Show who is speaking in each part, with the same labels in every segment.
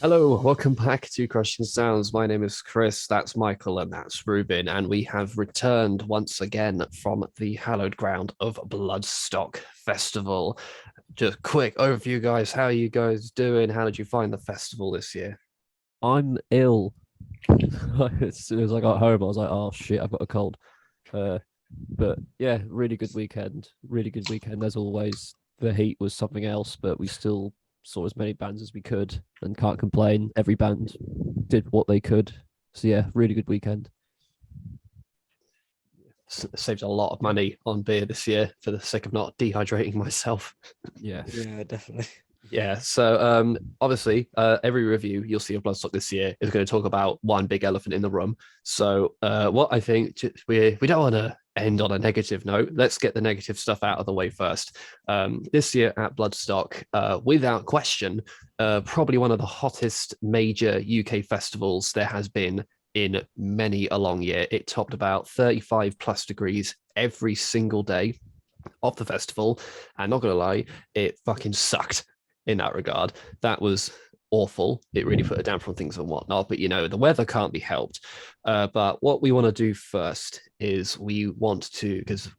Speaker 1: Hello, welcome back to Crushing Sounds. My name is Chris, that's Michael, and that's Ruben, and we have returned once again from the hallowed ground of Bloodstock Festival. Just quick overview, guys. How are you guys doing? How did you find the festival this year?
Speaker 2: I'm ill. As soon as I got home, I was like, "Oh shit, I've got a cold." Uh, but yeah, really good weekend. Really good weekend as always. The heat was something else, but we still saw as many bands as we could and can't complain. Every band did what they could. So yeah, really good weekend.
Speaker 1: Saved a lot of
Speaker 3: Yeah,
Speaker 1: money on beer this year for the sake of not dehydrating myself.
Speaker 2: Yeah,
Speaker 3: yeah, definitely.
Speaker 1: Yeah, so obviously every review you'll see of Bloodstock this year is going to talk about one big elephant in the room. So what I think we don't want to end on a negative note. Let's get the negative stuff out of the way first. This year at Bloodstock, without question, probably one of the hottest major UK festivals there has been in many a long year. It topped about 35 plus degrees every single day of the festival, and not gonna lie, it fucking sucked in that regard. That was awful. It really put a damper on things and whatnot. But the weather can't be helped. But what we want to do first is we want to, because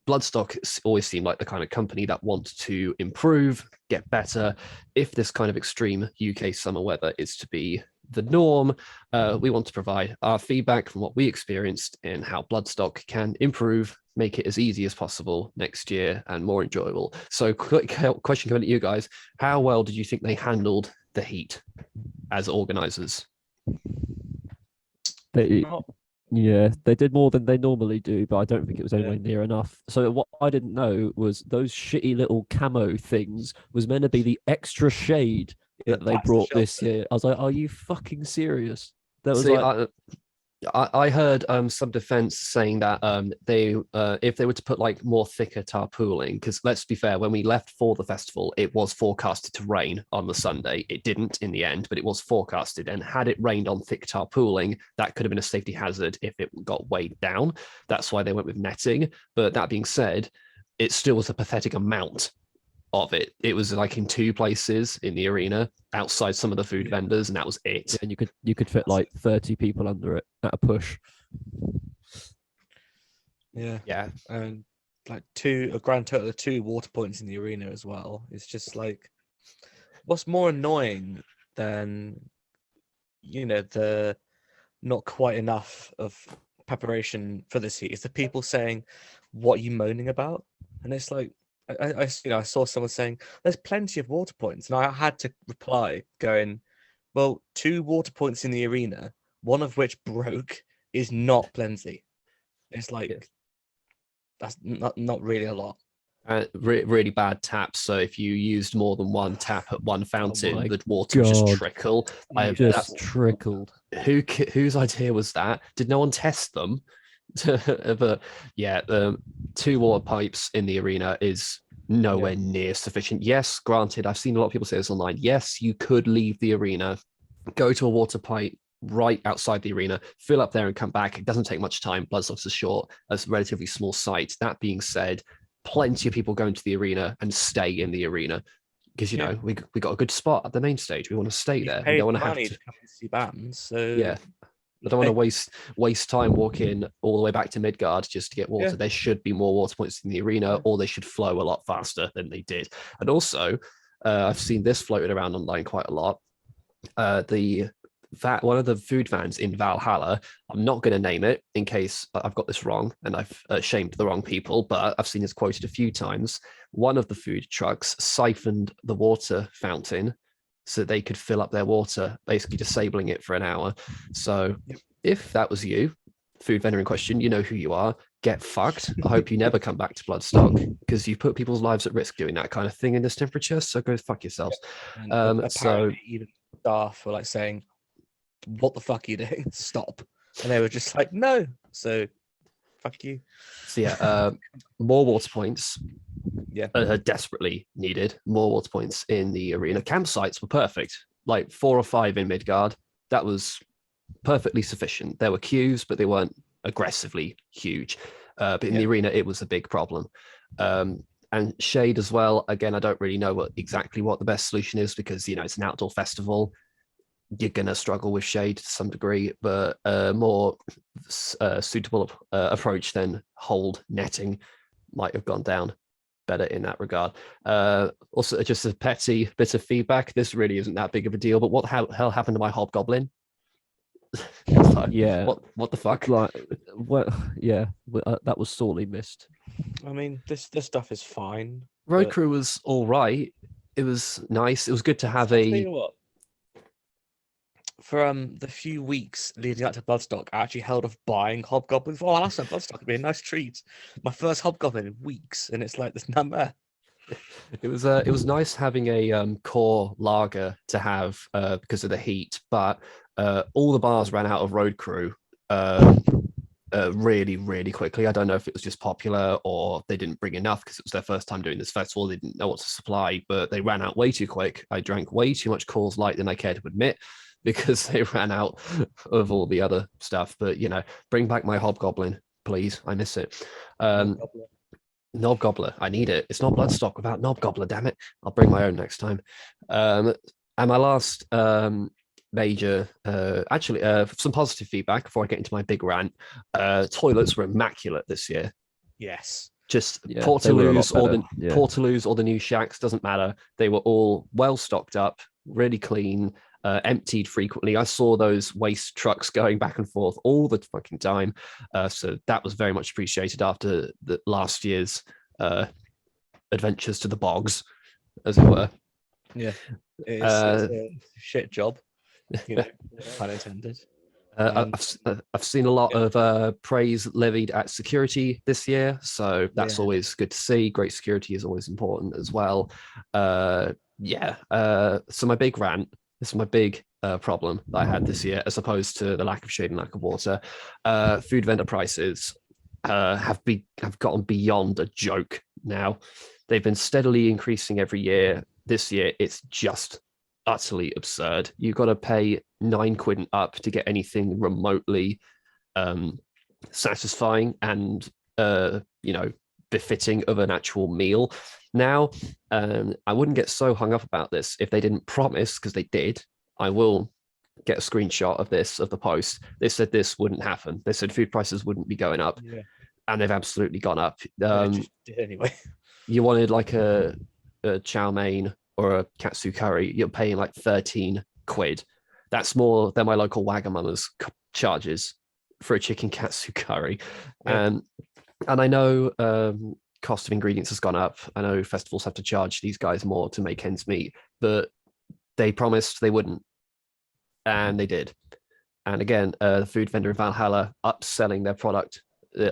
Speaker 1: Bloodstock always seemed like the kind of company that wants to improve, get better. If this kind of extreme UK summer weather is to be the norm, we want to provide our feedback from what we experienced in how Bloodstock can improve, make it as easy as possible next year and more enjoyable. So, quick question coming at you guys: how well did you think they handled the heat as organizers?
Speaker 2: they
Speaker 3: Not
Speaker 2: yeah they did more than they normally do, but I don't think it was
Speaker 3: yeah.
Speaker 2: anywhere near enough. So what I didn't know was those shitty little camo things was meant to be the extra shade
Speaker 3: Yeah,
Speaker 2: that they
Speaker 3: that's the
Speaker 2: brought this
Speaker 3: shelter.
Speaker 2: year. I was like, "Are you fucking serious?" That was
Speaker 1: See,
Speaker 2: like,
Speaker 1: I heard some defense saying that they if they were to put like more thicker tarpaulin, because let's be fair, when we left for the festival, it was forecasted to rain on the Sunday. It didn't in the end, but it was forecasted. And had it rained on thick tarpaulin, that could have been a safety hazard if it got weighed down. That's why they went with netting. But that being said, it still was a pathetic amount of it. It was like in two places in the arena, outside some of the food
Speaker 3: Yeah,
Speaker 1: vendors, and that was
Speaker 2: yeah,
Speaker 1: it.
Speaker 2: and you could fit
Speaker 3: that's
Speaker 2: like
Speaker 3: it.
Speaker 2: 30 people under it at a push.
Speaker 3: Yeah,
Speaker 1: Yeah,
Speaker 3: and like a grand total of two water points in the arena as well. It's just like what's more annoying than the not quite enough of preparation for this heat is the people saying, "What are you moaning about?" And it's like, I saw someone saying, "There's plenty of water points," and I had to reply, going, "Well, two water points in the arena, one of which broke, is not plenty. It's
Speaker 1: yeah.
Speaker 3: like that's not really a lot."
Speaker 1: Really bad taps. So if you used more than one tap at one
Speaker 2: Oh
Speaker 1: fountain,
Speaker 2: my
Speaker 1: the water would just
Speaker 2: god,
Speaker 1: trickle. I
Speaker 3: Yeah,
Speaker 2: just trickled.
Speaker 1: whose idea was that? Did no one test them? But yeah, the two water pipes in the arena is
Speaker 3: yeah,
Speaker 1: nowhere near sufficient. Yes, granted, I've seen a lot of people say this online. Yes, you could leave the arena, go to a water pipe right outside the arena, fill up there and come back. It doesn't take much time. Bloodstock's a short, a relatively small site. That being said, plenty of people go into the arena and stay in the arena because
Speaker 3: yeah.
Speaker 1: we got a good spot at the main stage. We want to stay
Speaker 3: You've
Speaker 1: there. We don't
Speaker 3: paid
Speaker 1: want to have
Speaker 3: money
Speaker 1: to.
Speaker 3: to come and see bands, so
Speaker 1: Yeah, I don't want to
Speaker 3: like,
Speaker 1: waste time walking all the way back to Midgard just to get
Speaker 3: yeah,
Speaker 1: water. There should be more water points in the arena,
Speaker 3: yeah,
Speaker 1: or they should flow a lot faster than they did. And also, I've seen this floated around online quite a lot. The that one of the food vans in Valhalla. I'm not going to name it in case I've got this wrong and I've shamed the wrong people, but I've seen this quoted a few times. One of the food trucks siphoned the water fountain so they could fill up their water, basically disabling it for an hour. So
Speaker 3: yep.
Speaker 1: if that was you, food vendor in question, you know who you are. Get fucked. I hope you never come back to Bloodstock because you put people's lives at risk doing that kind of thing in this temperature. So go fuck
Speaker 3: Yeah.
Speaker 1: yourselves.
Speaker 3: And
Speaker 1: So
Speaker 3: apparently, even staff were like saying, "What the fuck are you doing? Stop!" And they were just like, "No." So fuck you.
Speaker 1: So yeah, more water points
Speaker 3: Yeah,
Speaker 1: are desperately needed. More water points in the arena. Campsites were perfect, like 4 or 5 in Midgard. That was perfectly sufficient. There were queues, but they weren't aggressively huge. But in
Speaker 3: yeah,
Speaker 1: the arena, it was a big problem. And shade as well. Again, I don't really know exactly what the best solution is because it's an outdoor festival. you're gonna struggle with shade to some degree, but a more suitable approach than hold netting might have gone down better in that regard. Also, just a petty bit of feedback. This really isn't that big of a deal, but what hell happened to my hobgoblin? It's like,
Speaker 2: Yeah,
Speaker 1: what the fuck?
Speaker 2: like, well, yeah, that was sorely missed.
Speaker 3: I mean, this stuff is fine.
Speaker 1: Road
Speaker 3: but
Speaker 1: crew was all right. It was nice. It was good to have
Speaker 3: I'll tell
Speaker 1: a
Speaker 3: you what. For the few weeks leading up to Bloodstock, I actually held off buying hobgoblins. Oh, last time Bloodstock would be a nice treat. My first hobgoblin in weeks, and it's like there's none there.
Speaker 1: it was nice having a core lager to have because of the heat, but all the bars ran out of road crew really, really quickly. I don't know if it was just popular or they didn't bring enough because it was their first time doing this festival. They didn't know what to supply, but they ran out way too quick. I drank way too much Coors Light than I care to admit because they ran out of all the other stuff. But bring back my hobgoblin, please. I miss it. Knob Gobbler, I need it. It's not Bloodstock without Knob Gobbler, damn it. I'll bring my own next time. And my last major, actually, some positive feedback before I get into my big rant. Toilets were immaculate this year.
Speaker 3: Yes.
Speaker 1: Just
Speaker 2: Yeah, they were a lot
Speaker 1: Portaloos or
Speaker 2: better, yeah.
Speaker 1: Portaloos or the new shacks, doesn't matter. They were all well stocked up, really clean, emptied frequently. I saw those waste trucks going back and forth all the fucking time. So that was very much appreciated after the last year's adventures to the bogs, as it were.
Speaker 3: Yeah. It's a shit job, pun intended.
Speaker 1: I've seen a lot of praise levied at security this year, so that's always good to see. Great security is always important as well. So my big rant. This is my big problem that I had this year, as opposed to the lack of shade and lack of water. Food vendor prices have gotten beyond a joke now. They've been steadily increasing every year. This year, it's just utterly absurd. You've got to pay £9 and up to get anything remotely satisfying and befitting of an actual meal. Now, I wouldn't get so hung up about this if they didn't promise, because they did. I will get a screenshot of the post. They said this wouldn't happen. They said food prices wouldn't be going up, and they've absolutely gone up.
Speaker 3: Just did anyway.
Speaker 1: You wanted like a chow mein or a katsu curry, you're paying like £13. That's more than my local Wagamama's charges for a chicken katsu curry. And I know cost of ingredients has gone up. I know festivals have to charge these guys more to make ends meet, but they promised they wouldn't, and they did. And again, the food vendor in Valhalla upselling their product,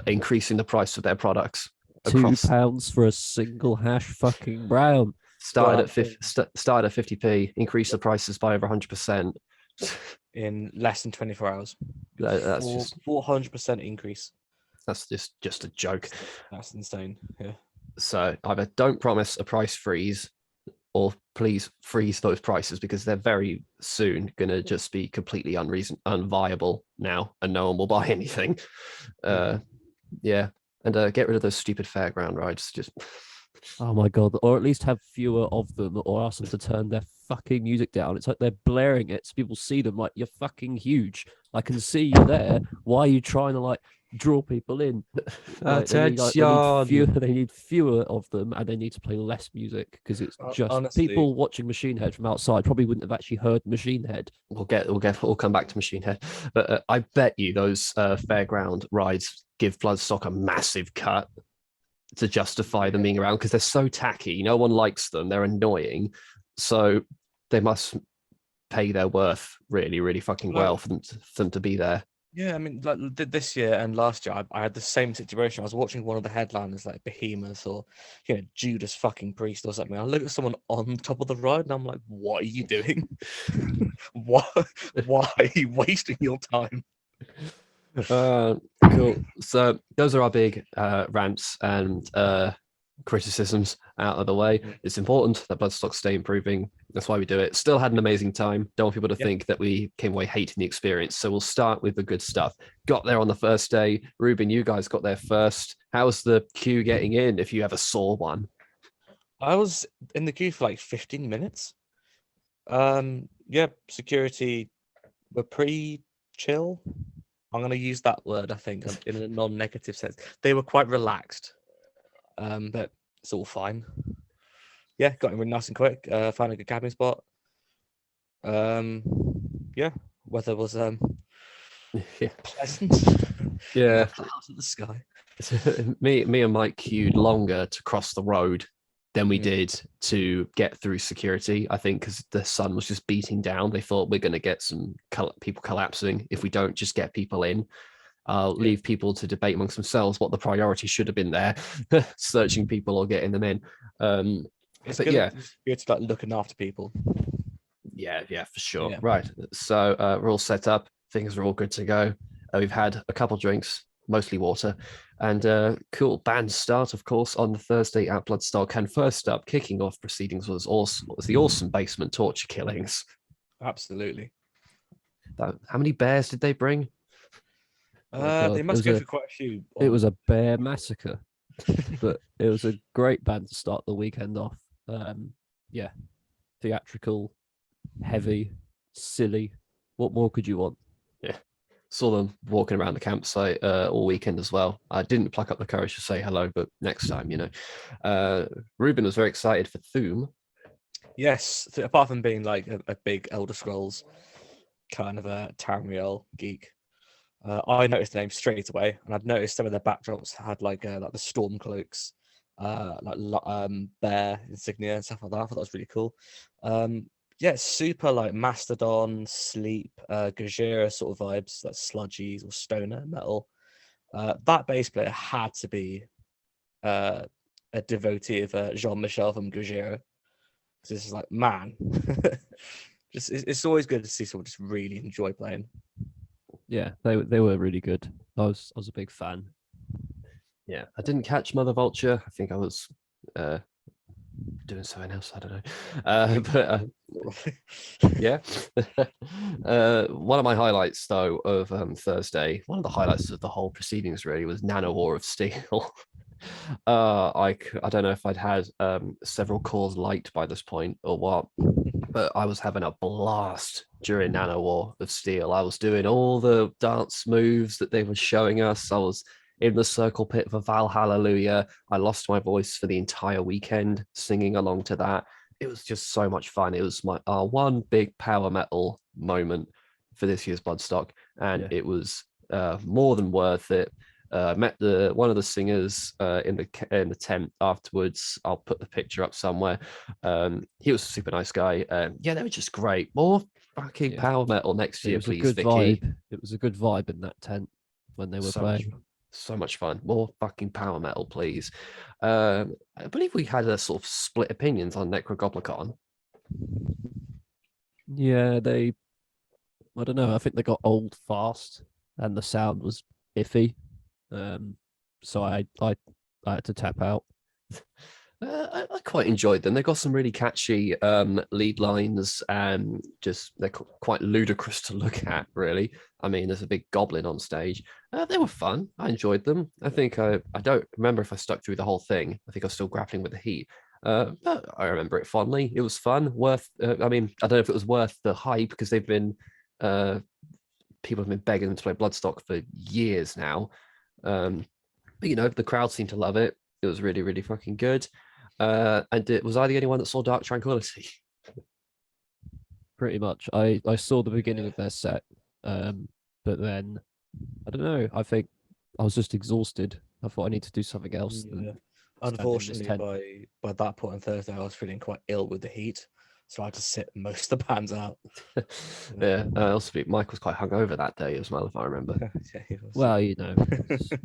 Speaker 1: increasing the price of their products.
Speaker 2: £2 for a single hash fucking brown.
Speaker 1: Started at 50p, increased the prices by over 100%
Speaker 3: in less than 24 hours.
Speaker 1: That's just
Speaker 3: 400% increase.
Speaker 1: That's just a joke.
Speaker 3: That's insane. Yeah.
Speaker 1: So either don't promise a price freeze, or please freeze those prices, because they're very soon going to just be completely unviable now, and no one will buy anything. And get rid of those stupid fairground rides. Just
Speaker 2: oh my god, or at least have fewer of them, or ask them to turn their fucking music down. It's like they're blaring it so people see them. Like, you're fucking huge. I can see you there. Why are you trying to like draw people in? They need fewer of them, and they need to play less music, because it's just honestly, people watching Machine Head from outside probably wouldn't have actually heard Machine Head.
Speaker 1: We'll come back to Machine Head, but I bet you those fairground rides give Bloodstock a massive cut to justify them being around, because they're so tacky. No one likes them. They're annoying, so they must pay their worth really, really fucking well for them to be there.
Speaker 3: Yeah, I mean, like this year and last year, I had the same situation. I was watching one of the headliners, like Behemoth or Judas fucking Priest or something. I look at someone on top of the ride, and I'm like, "What are you doing? Why are you wasting your time?"
Speaker 1: Cool. So those are our big rants and criticisms out of the way. It's important that Bloodstock stay improving. That's why we do it. Still had an amazing time. Don't want people to think that we came away hating the experience. So we'll start with the good stuff. Got there on the first day. Ruben, you guys got there first. How was the queue getting in, if you ever saw one?
Speaker 3: I was in the queue for like 15 minutes. yeah, security were pretty chill. I'm gonna use that word, I think, in a non-negative sense. They were quite relaxed, but it's all fine. Yeah, got in really nice and quick. Found a good camping spot. Um, yeah, weather was
Speaker 1: Yeah.
Speaker 3: pleasant.
Speaker 1: Yeah.
Speaker 3: No clouds in the sky.
Speaker 1: me and Mike queued longer to cross the road than we
Speaker 3: Mm.
Speaker 1: did to get through security. I think because the sun was just beating down. They thought we're going to get some people collapsing if we don't just get people in. Leave people to debate amongst themselves what the priority should have been there, searching people or getting them in.
Speaker 3: It's
Speaker 1: But
Speaker 3: good.
Speaker 1: yeah,
Speaker 3: It's good to like looking after people.
Speaker 1: yeah, for sure.
Speaker 3: Yeah.
Speaker 1: Right. So we're all set up. Things are all good to go. We've had a couple drinks, mostly water, and cool band start, of course, on the Thursday at Bloodstock. And first up, kicking off proceedings was the awesome basement torture killings.
Speaker 3: Absolutely.
Speaker 1: How many bears did they bring?
Speaker 2: Oh God,
Speaker 3: They must go for quite a few.
Speaker 2: it was a bear massacre, but it was a great band to start the weekend off. Yeah, theatrical, heavy, silly. What more could you want?
Speaker 1: Saw them walking around the campsite all weekend as well. I didn't pluck up the courage to say hello, but next time, Ruben was very excited for Thum.
Speaker 3: Yes, apart from being like a big Elder Scrolls kind of a Tamriel geek, I noticed the name straight away, and I'd noticed some of the backdrops had like the storm cloaks, bear insignia and stuff like that. I thought that was really cool. Yeah, super like Mastodon, Sleep, Gojira sort of vibes, like sludgies or stoner metal. That bass player had to be a devotee of Jean-Michel from Gojira. This is like, man, it's always good to see someone just really enjoy playing.
Speaker 2: Yeah, they were really good. I was a big fan.
Speaker 1: Yeah, I didn't catch Mother Vulture. I think I was doing something else. I don't know. But yeah. One of my highlights, though, of Thursday, one of the highlights of the whole proceedings really was Nano War of Steel. I don't know if I'd had several cores light by this point or what, but I was having a blast during Nano War of Steel. I was doing all the dance moves that they were showing us. I was in the circle pit for Val Hallelujah. I lost my voice for the entire weekend singing along to that. It was just so much fun. It was my one big power metal moment for this year's Bloodstock, and it was more than worth it. Met one of the singers in the tent afterwards. I'll put the picture up somewhere. He was a super nice guy. Yeah, they were just great. More fucking power metal next year, please,
Speaker 2: good
Speaker 1: Vicky.
Speaker 2: Vibe. It was a good vibe in that tent when they were playing.
Speaker 1: So much fun. More fucking power metal, please. I believe we had a sort of split opinions on Necrogoblicon.
Speaker 2: Yeah, I don't know. I think they got old fast, and the sound was iffy. So I had to tap out.
Speaker 1: I quite enjoyed them. They got some really catchy lead lines, and just they're quite ludicrous to look at. Really, I mean, there's a big goblin on stage. They were fun. I enjoyed them. I think I don't remember if I stuck through the whole thing. I think I was still grappling with the heat. But I remember it fondly. It was fun. Worth. I mean, I don't know if it was worth the hype because they've been people have been begging them to play Bloodstock for years now. But the crowd seemed to love it. It was really, really fucking good. Was I the only one that saw Dark Tranquility?
Speaker 2: Pretty much. I saw the beginning of their set, but then I don't know. I think I was just exhausted. I thought I need to do something else.
Speaker 3: Yeah. Unfortunately, by that point on Thursday, I was feeling quite ill with the heat, so I had to sit most of the bands out.
Speaker 1: Yeah. Also, Mike was quite hungover that day as well, if I remember.
Speaker 3: Yeah,
Speaker 2: well,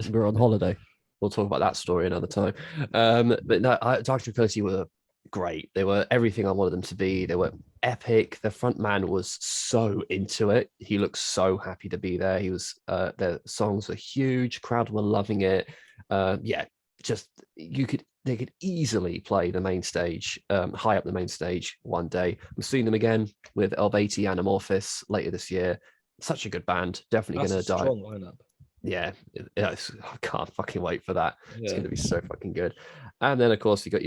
Speaker 2: we're on holiday.
Speaker 1: We'll talk about that story another time. But no, Dark Tranquility were great. They were everything I wanted them to be. They were epic. The front man was so into it. He looked so happy to be there. He was. Their songs were huge. Crowd were loving it. Yeah, just they could easily play the main stage, high up the main stage one day. I'm seeing them again with Elbati and Amorphis later this year. Such a good band. Definitely going to die.
Speaker 3: Strong lineup.
Speaker 1: Yeah, I can't fucking wait for that.
Speaker 3: Yeah.
Speaker 1: It's going to be so fucking good. And then, of course, you got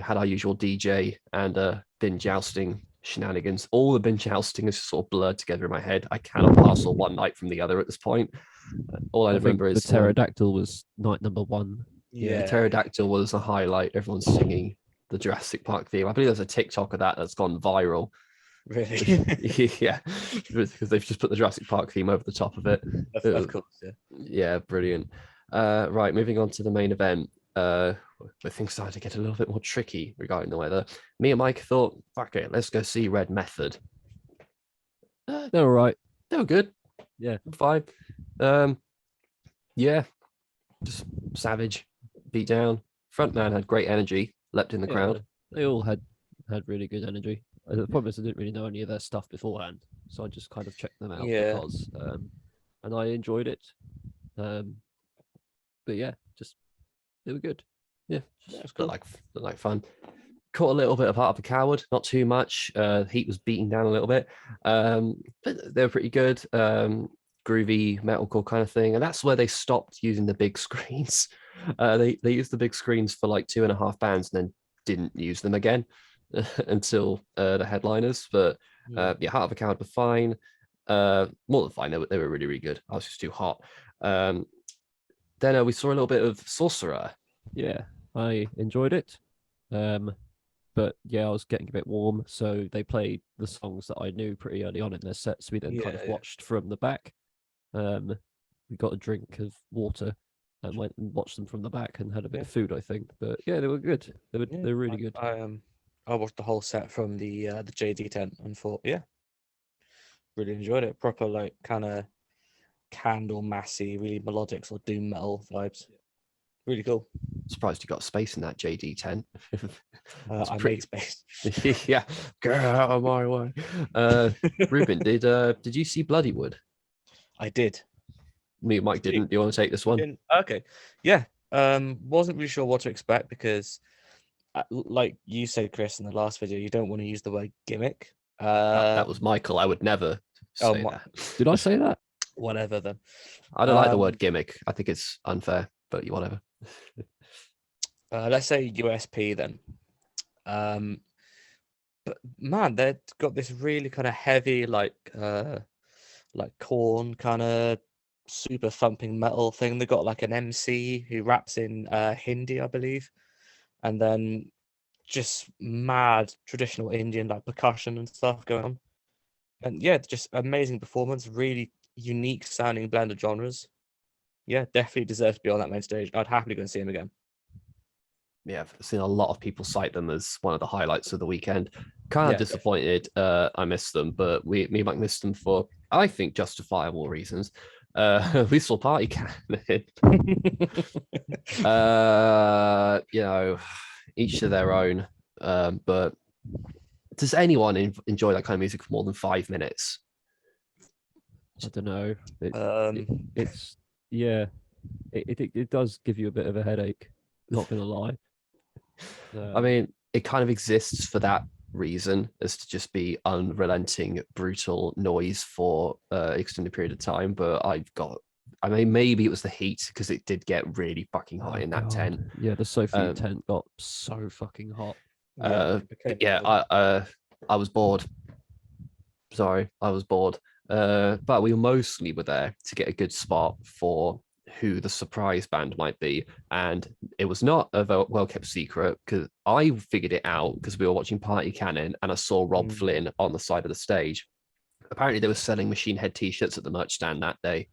Speaker 1: had our usual DJ and Bin jousting shenanigans. All the bin jousting is sort of blurred together in my head. I cannot parcel one night from the other at this point. All I
Speaker 2: I think
Speaker 1: remember
Speaker 2: the
Speaker 1: is
Speaker 2: pterodactyl was night number 1.
Speaker 1: yeah,
Speaker 3: Yeah,
Speaker 1: pterodactyl was a highlight. Everyone's singing the Jurassic Park theme. I believe there's a TikTok of that that's gone viral.
Speaker 3: really.
Speaker 1: Yeah, because they've just put the Jurassic Park theme over the top of it.
Speaker 3: Of course, yeah.
Speaker 1: Yeah, brilliant. Right, moving on to the main event. Where things started to get a little bit more tricky regarding the weather. Me and Mike thought, fuck it, let's go see Red Method.
Speaker 2: They're all right.
Speaker 1: They were good.
Speaker 2: Yeah.
Speaker 1: Fine. Yeah, just savage, beat down. Frontman had great energy, leapt in the
Speaker 2: Yeah,
Speaker 1: crowd.
Speaker 2: They all had really good energy. The problem is I didn't really know any of their stuff beforehand, so I just kind of checked them out
Speaker 3: Yeah.
Speaker 2: because, and I enjoyed it. But yeah, just they were good.
Speaker 1: Yeah,
Speaker 3: That's
Speaker 1: just
Speaker 3: cool.
Speaker 1: looked like fun. Caught a little bit of Heart of a Coward, not too much. Heat was beating down a little bit, but they were pretty good. Groovy metalcore kind of thing, and that's where they stopped using the big screens. They used the big screens for like 2.5 bands, and then didn't use them again until the headliners. But yeah, Heart of a Coward were fine. More than fine. They were really good. I was just too hot. Then we saw a little bit of Sorcerer.
Speaker 2: Yeah, I enjoyed it. But yeah, I was getting a bit warm, so they played the songs that I knew pretty early on in their sets. We then kind of
Speaker 3: Yeah, yeah.
Speaker 2: watched from the back. We got a drink of water and went and watched them from the back and had a bit of food, I think. But yeah, they were good. They were really good.
Speaker 3: I watched the whole set from the JD tent and thought, yeah, really enjoyed it. Proper like kind of candle massy, really melodic sort of doom metal vibes. Really cool.
Speaker 1: Surprised you got space in that JD tent. It's
Speaker 3: I
Speaker 1: pretty-
Speaker 3: made space.
Speaker 1: Yeah, get out of my way. Ruben, did you see Bloodywood?
Speaker 3: I did.
Speaker 1: Me and Mike didn't. Do you want to take this one?
Speaker 3: Okay. Yeah. Wasn't really sure what to expect because, like you said, Chris, in the last video, you don't want to use the word gimmick.
Speaker 1: That was Michael. I would never
Speaker 3: Oh,
Speaker 1: say that.
Speaker 2: Did I say that?
Speaker 3: whatever then.
Speaker 1: I don't like the word gimmick. I think it's unfair, but whatever.
Speaker 3: Let's say USP then. But man, they've got this really kind of heavy, like corn kind of super thumping metal thing. They got like an MC who raps in Hindi, I believe, and then just mad traditional Indian like percussion and stuff going on. And yeah, just amazing performance, really unique sounding blend of genres. Yeah, definitely deserves to be on that main stage. I'd happily go and see him again.
Speaker 1: Yeah, I've seen a lot of people cite them as one of the highlights of the weekend. Kind of
Speaker 3: Yeah,
Speaker 1: disappointed I missed them, but me and Mike missed them for, I think, justifiable reasons. We saw Party Cannon. You know, each to their own. But does anyone enjoy that kind of music for more than 5 minutes?
Speaker 2: I don't know.
Speaker 3: It's
Speaker 2: It does give you a bit of a headache. Not gonna lie.
Speaker 1: I mean, it kind of exists for that reason, as to just be unrelenting, brutal noise for extended period of time. But I mean, maybe it was the heat because it did get really fucking hot in that tent.
Speaker 2: Yeah, the Sophie tent got so fucking hot.
Speaker 1: I was bored. Sorry, I was bored. But we mostly were there to get a good spot for who the surprise band might be, and it was not a well kept secret because I figured it out because we were watching Party Cannon and I saw Rob Flynn on the side of the stage. Apparently, they were selling Machine Head t-shirts at the merch stand that day.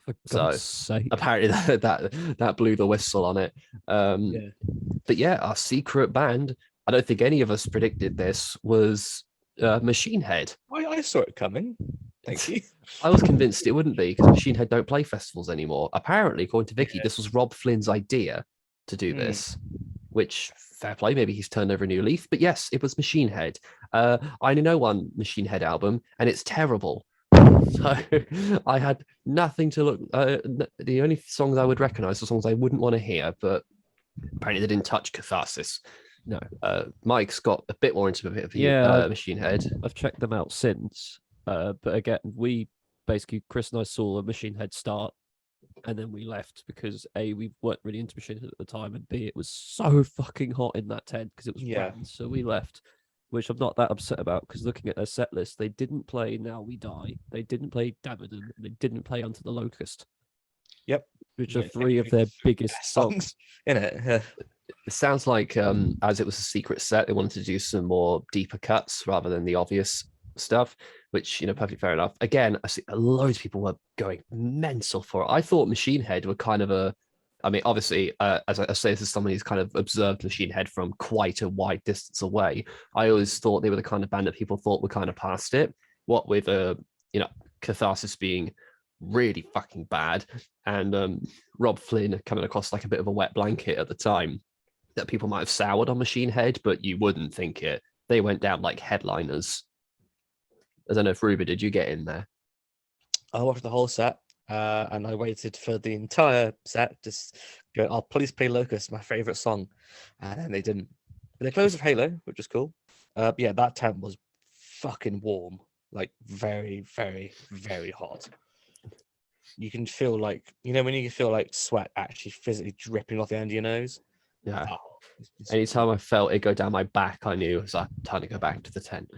Speaker 2: For God's sake.
Speaker 1: Apparently that blew the whistle on it. But yeah, our secret band, I don't think any of us predicted this, was Machine Head.
Speaker 3: I saw it coming. Thank you.
Speaker 1: I was convinced it wouldn't be because Machine Head don't play festivals anymore. Apparently, according to Vicky, this was Rob Flynn's idea to do this, which fair play. Maybe he's turned over a new leaf. But yes, it was Machine Head. I know one Machine Head album, and it's terrible. So I had nothing to look. The only songs I would recognize are songs I wouldn't want to hear, but apparently they didn't touch Catharsis.
Speaker 2: No.
Speaker 1: Mike's got a bit more into a bit of Machine Head.
Speaker 2: I've checked them out since. But again, we basically, Chris and I saw a Machine Head start, and then we left because A, we weren't really into Machine Head at the time, and B, it was so fucking hot in that tent because it was wet, so we left. which I'm not that upset about because looking at their set list, they didn't play Now We Die, they didn't play Davidan, they didn't play Unto the Locust,
Speaker 3: Yep.
Speaker 2: which are three of their biggest songs.
Speaker 3: in it. Yeah.
Speaker 1: It sounds like as it was a secret set, they wanted to do some more deeper cuts rather than the obvious stuff, which, you know, perfectly fair enough. Again, I see loads of people were going mental for it. I thought Machine Head were kind of I mean, obviously, as I say, this is someone who's kind of observed Machine Head from quite a wide distance away. I always thought they were the kind of band that people thought were kind of past it. What with, you know, Catharsis being really fucking bad and Rob Flynn coming across like a bit of a wet blanket at the time, that people might have soured on Machine Head, but you wouldn't think it. They went down like headliners. I don't know if Ruby, did you get in there?
Speaker 3: I watched the whole set, and I waited for the entire set. Just go, oh, please play Locust, my favorite song, and then they didn't. But they closed with Halo, which is cool. Yeah, that tent was fucking warm, like very, very, very hot. You can feel like, you know, when you feel like sweat actually physically dripping off the end of your nose.
Speaker 1: Yeah.
Speaker 3: Oh,
Speaker 1: Anytime I felt it go down my back, I knew it was like time to go back to the tent.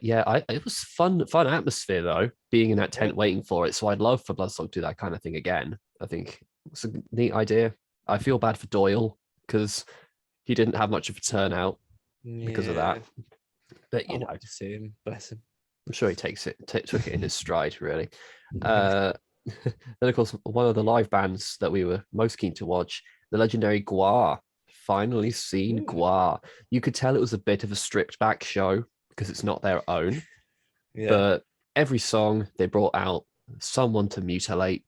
Speaker 1: Yeah, it was fun atmosphere though, being in that tent waiting for it. So I'd love for Bloodstock to do that kind of thing again. I think it's a neat idea. I feel bad for Doyle because he didn't have much of a turnout because of that. But you know,
Speaker 3: to see him, bless him.
Speaker 1: I'm sure he took it in his stride, really.
Speaker 3: Yeah.
Speaker 1: Then, of course, one of the live bands that we were most keen to watch, the legendary Gwar. Finally seen Gwar. You could tell it was a bit of a stripped back show because it's not their own.
Speaker 3: Yeah.
Speaker 1: But every song they brought out someone to mutilate.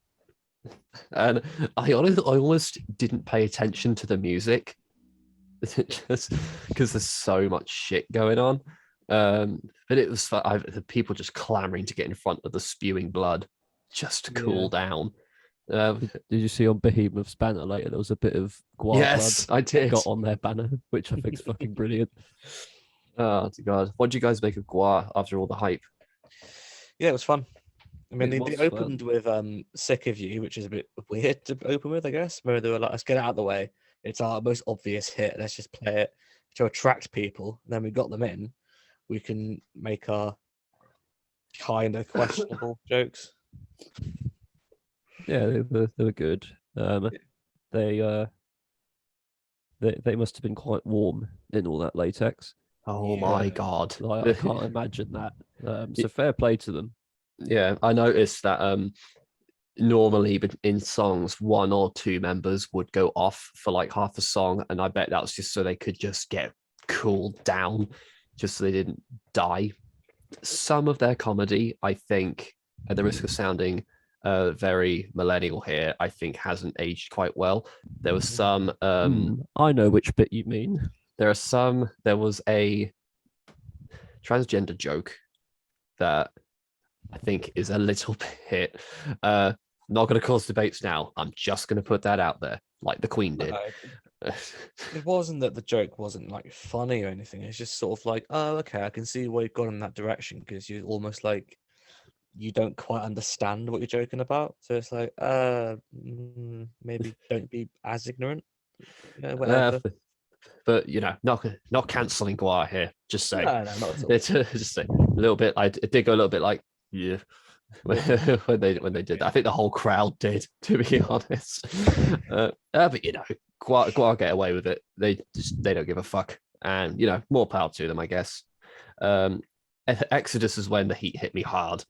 Speaker 1: And I almost didn't pay attention to the music just because there's so much shit going on. But it was the people just clamoring to get in front of the spewing blood just to cool down.
Speaker 2: Did you see on Behemoth's banner later there was a bit of Gwar
Speaker 1: Yes,
Speaker 2: blood
Speaker 1: I did.
Speaker 2: got on their banner, which I think is fucking brilliant.
Speaker 1: Oh God, what do you guys make of Gwar after all the hype?
Speaker 3: Yeah, it was fun. I mean,
Speaker 2: It
Speaker 3: they
Speaker 2: was
Speaker 3: opened with Sick of You, which is a bit weird to open with, I guess. Where they were like, let's get it out of the way. It's our most obvious hit. Let's just play it to attract people. Then we got them in. We can make our kind of questionable jokes.
Speaker 2: Yeah, they were good. They must have been quite warm in all that latex.
Speaker 1: Oh my
Speaker 3: Yeah.
Speaker 1: God.
Speaker 2: Like, I can't imagine that. So fair play to them.
Speaker 1: Yeah, I noticed that normally in songs, one or two members would go off for like half a song, and I bet that was just so they could just get cooled down, just so they didn't die. Some of their comedy, I think, at the risk of sounding very millennial here, I think hasn't aged quite well. There was some
Speaker 2: I know which bit you mean.
Speaker 1: there was a transgender joke that I think is a little bit not going to cause debates now. I'm just going to put that out there, like the Queen did.
Speaker 3: It wasn't that the joke wasn't like funny or anything. It's just sort of like, oh, okay, I can see why you've gone in that direction because you're almost like you don't quite understand what you're joking about. So it's like, maybe don't be as ignorant. Yeah, whatever.
Speaker 1: But you know, not cancelling Gwar here. Just saying.
Speaker 3: No, not at all.
Speaker 1: It's just a little bit. It did go a little bit like yeah when they did that. I think the whole crowd did, to be honest. But you know, Gwar get away with it. They don't give a fuck, and you know, more power to them, I guess. Exodus is when the heat hit me hard.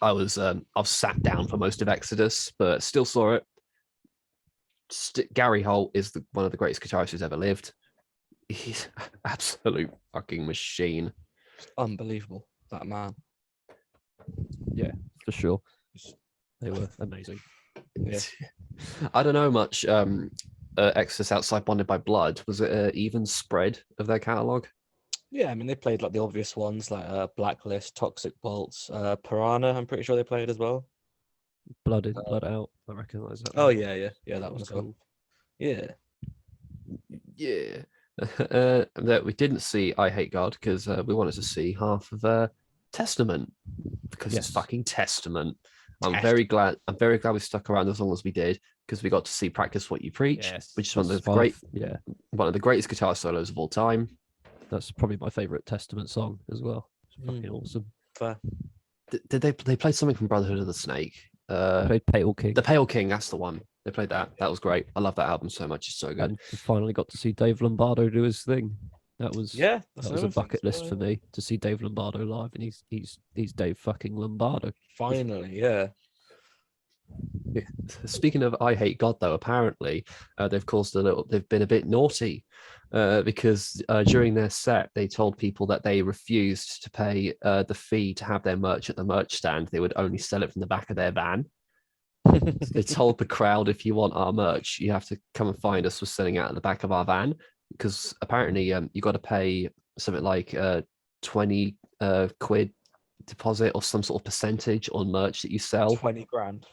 Speaker 1: I was sat down for most of Exodus, but still saw it. Gary Holt is one of the greatest guitarists who's ever lived. He's an absolute fucking machine.
Speaker 3: Unbelievable, that man.
Speaker 2: Yeah, for sure. They were amazing.
Speaker 3: Yeah.
Speaker 1: I don't know much Exodus outside Bonded by Blood. Was it an even spread of their catalogue?
Speaker 3: Yeah, I mean, they played like the obvious ones like Blacklist, Toxic Bolts, Piranha. I'm pretty sure they played as well.
Speaker 2: Blood in, blood out. I recognise that.
Speaker 3: Oh yeah, that one's cool. Yeah.
Speaker 1: That we didn't see I Hate God because we wanted to see half of Testament because it's fucking Testament. I'm very glad we stuck around as long as we did. because we got to see Practice What You Preach,
Speaker 2: Yes,
Speaker 1: which is one
Speaker 2: that's
Speaker 1: of the
Speaker 2: yeah,
Speaker 1: one of the greatest guitar solos of all time.
Speaker 2: that's probably my favorite Testament song as well. It's fucking
Speaker 3: Mm.
Speaker 2: awesome.
Speaker 3: Fair.
Speaker 1: Did they play something from Brotherhood of the Snake?
Speaker 2: Played Pale King,
Speaker 1: The Pale King, that's the one. They played that. That was great. I love that album so much. It's so good.
Speaker 2: and we finally got to see Dave Lombardo do his thing. That was
Speaker 3: Yeah, that's
Speaker 2: that was a
Speaker 3: another thing
Speaker 2: bucket
Speaker 3: as
Speaker 2: list for
Speaker 3: well.
Speaker 2: me to see Dave Lombardo live, and he's Dave fucking Lombardo.
Speaker 3: Finally, yeah.
Speaker 1: Speaking of I Hate God, though, apparently they've been a bit naughty because during their set they told people that they refused to pay the fee to have their merch at the merch stand. They would only sell it from the back of their van. They told the crowd, if you want our merch, you have to come and find us. We're selling out at the back of our van, because apparently you got to pay something like 20 quid deposit or some sort of percentage on merch that you sell.
Speaker 3: 20 grand.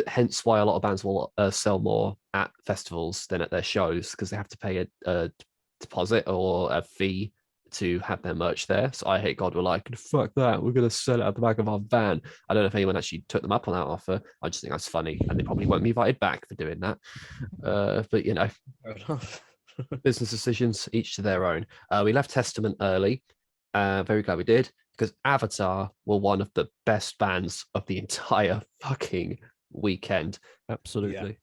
Speaker 1: Hence why a lot of bands will sell more at festivals than at their shows, because they have to pay a deposit or a fee to have their merch there. So I Hate God were like, fuck that, we're going to sell it at the back of our van. I don't know if anyone actually took them up on that offer. I just think that's funny, and they probably won't be invited back for doing that. But you know,
Speaker 3: Fair enough.
Speaker 1: business decisions, each to their own. We left Testament early. Very glad we did, because Avatar were one of the best bands of the entire fucking weekend.
Speaker 2: Absolutely.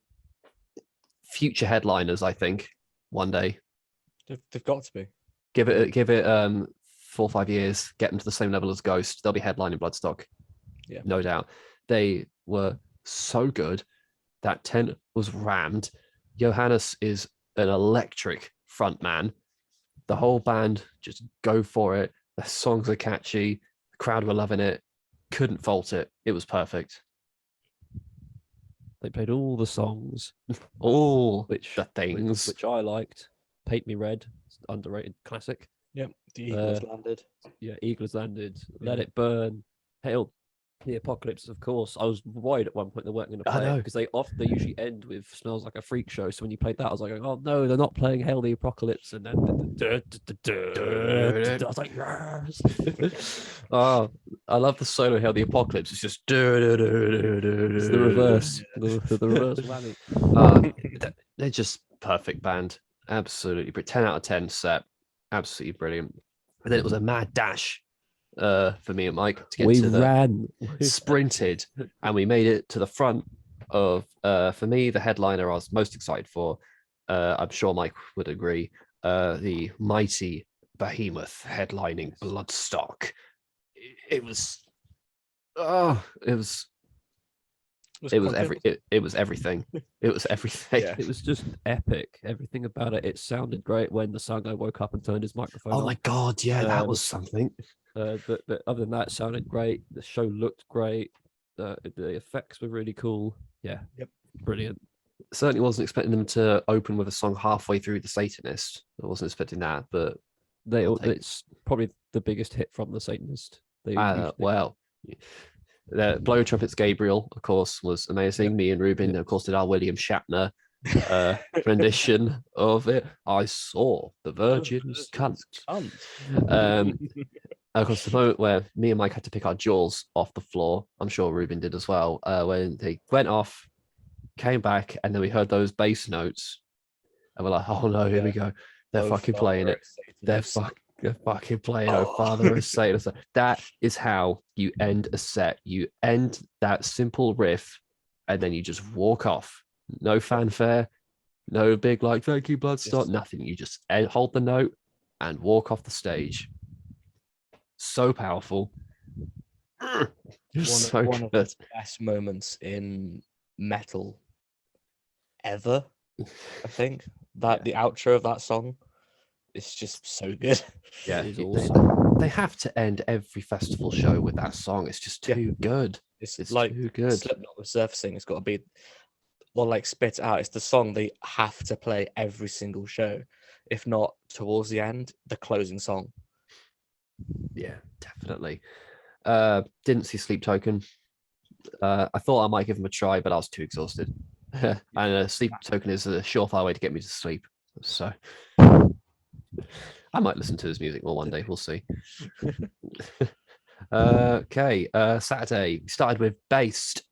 Speaker 1: Future headliners, I think, one day.
Speaker 3: They've got to be.
Speaker 1: Give it 4 or 5 years, get them to the same level as Ghost. They'll be headlining Bloodstock.
Speaker 3: Yeah.
Speaker 1: No doubt. They were so good. That tent was rammed. Johannes is an electric frontman. The whole band just go for it. The songs are catchy. The crowd were loving it. Couldn't fault it. It was perfect.
Speaker 2: They played all the songs,
Speaker 1: All
Speaker 2: which
Speaker 1: the things.
Speaker 2: which I liked. Paint Me Red, underrated classic.
Speaker 3: Yep. The Eagles landed.
Speaker 2: Yeah, Eagles Landed, Let
Speaker 3: Yeah.
Speaker 2: It Burn, Hail the Apocalypse, of course. I was worried at one point they weren't going to
Speaker 1: I
Speaker 2: play
Speaker 1: know.
Speaker 2: it because they usually end with Smells Like a Freak Show. So when you played that, I was like, oh no, they're not playing Hail the Apocalypse. And then I was like, yes.
Speaker 1: Oh, I love the solo Hail the Apocalypse. It's just
Speaker 2: It's the reverse, the reverse whammy.
Speaker 1: They're just perfect band. Absolutely. 10 out of 10 set. Absolutely brilliant. And then it was a mad dash for me and Mike to get
Speaker 2: We
Speaker 1: to the
Speaker 2: ran,
Speaker 1: sprinted, and we made it to the front of for me, the headliner I was most excited for. I'm sure Mike would agree. The mighty Behemoth headlining Bloodstock. It was it was everything. It was everything.
Speaker 3: Yeah.
Speaker 2: It was just epic. Everything about it. It sounded great when the singer woke up and turned his microphone
Speaker 1: Oh
Speaker 2: on.
Speaker 1: my god, yeah, that was something.
Speaker 2: But other than that, it sounded great. The show looked great. The effects were really cool. Yeah.
Speaker 3: Yep.
Speaker 2: Brilliant.
Speaker 1: Certainly wasn't expecting them to open with a song halfway through The Satanist. I wasn't expecting that, but
Speaker 2: It's probably the biggest hit from the Satanist. They usually-
Speaker 1: well, the Blow Trumpets Gabriel, of course, was amazing.
Speaker 3: Yep.
Speaker 1: Me and Ruben, of course, did our William Shatner rendition of it. I saw the Virgin's cunt. Of course, the moment where me and Mike had to pick our jaws off the floor, I'm sure Ruben did as well, when they went off, came back, and then we heard those bass notes, and we're like, oh no, here we go. They're fucking playing it. They're fucking playing Oh Father of Satan. That is how you end a set. You end that simple riff, and then you just walk off. No fanfare, no big like, thank you, Bloodstock, nothing. You just hold the note and walk off the stage. So powerful.
Speaker 3: One of the best moments in metal ever, I think. That the outro of that song is just so good.
Speaker 1: Yeah,
Speaker 2: It is awesome.
Speaker 1: they have to end every festival show with that song. It's just too good.
Speaker 3: It's
Speaker 1: like
Speaker 3: too
Speaker 1: good.
Speaker 3: Slipknot with Surfacing. It's got to be, well, like spit it out. It's the song they have to play every single show. If not towards the end, the closing song.
Speaker 1: Yeah, definitely. Didn't see Sleep Token. I thought I might give them a try, but I was too exhausted. And Sleep Token is a surefire way to get me to sleep. So I might listen to his music more one day. We'll see. Okay. Saturday started with Based.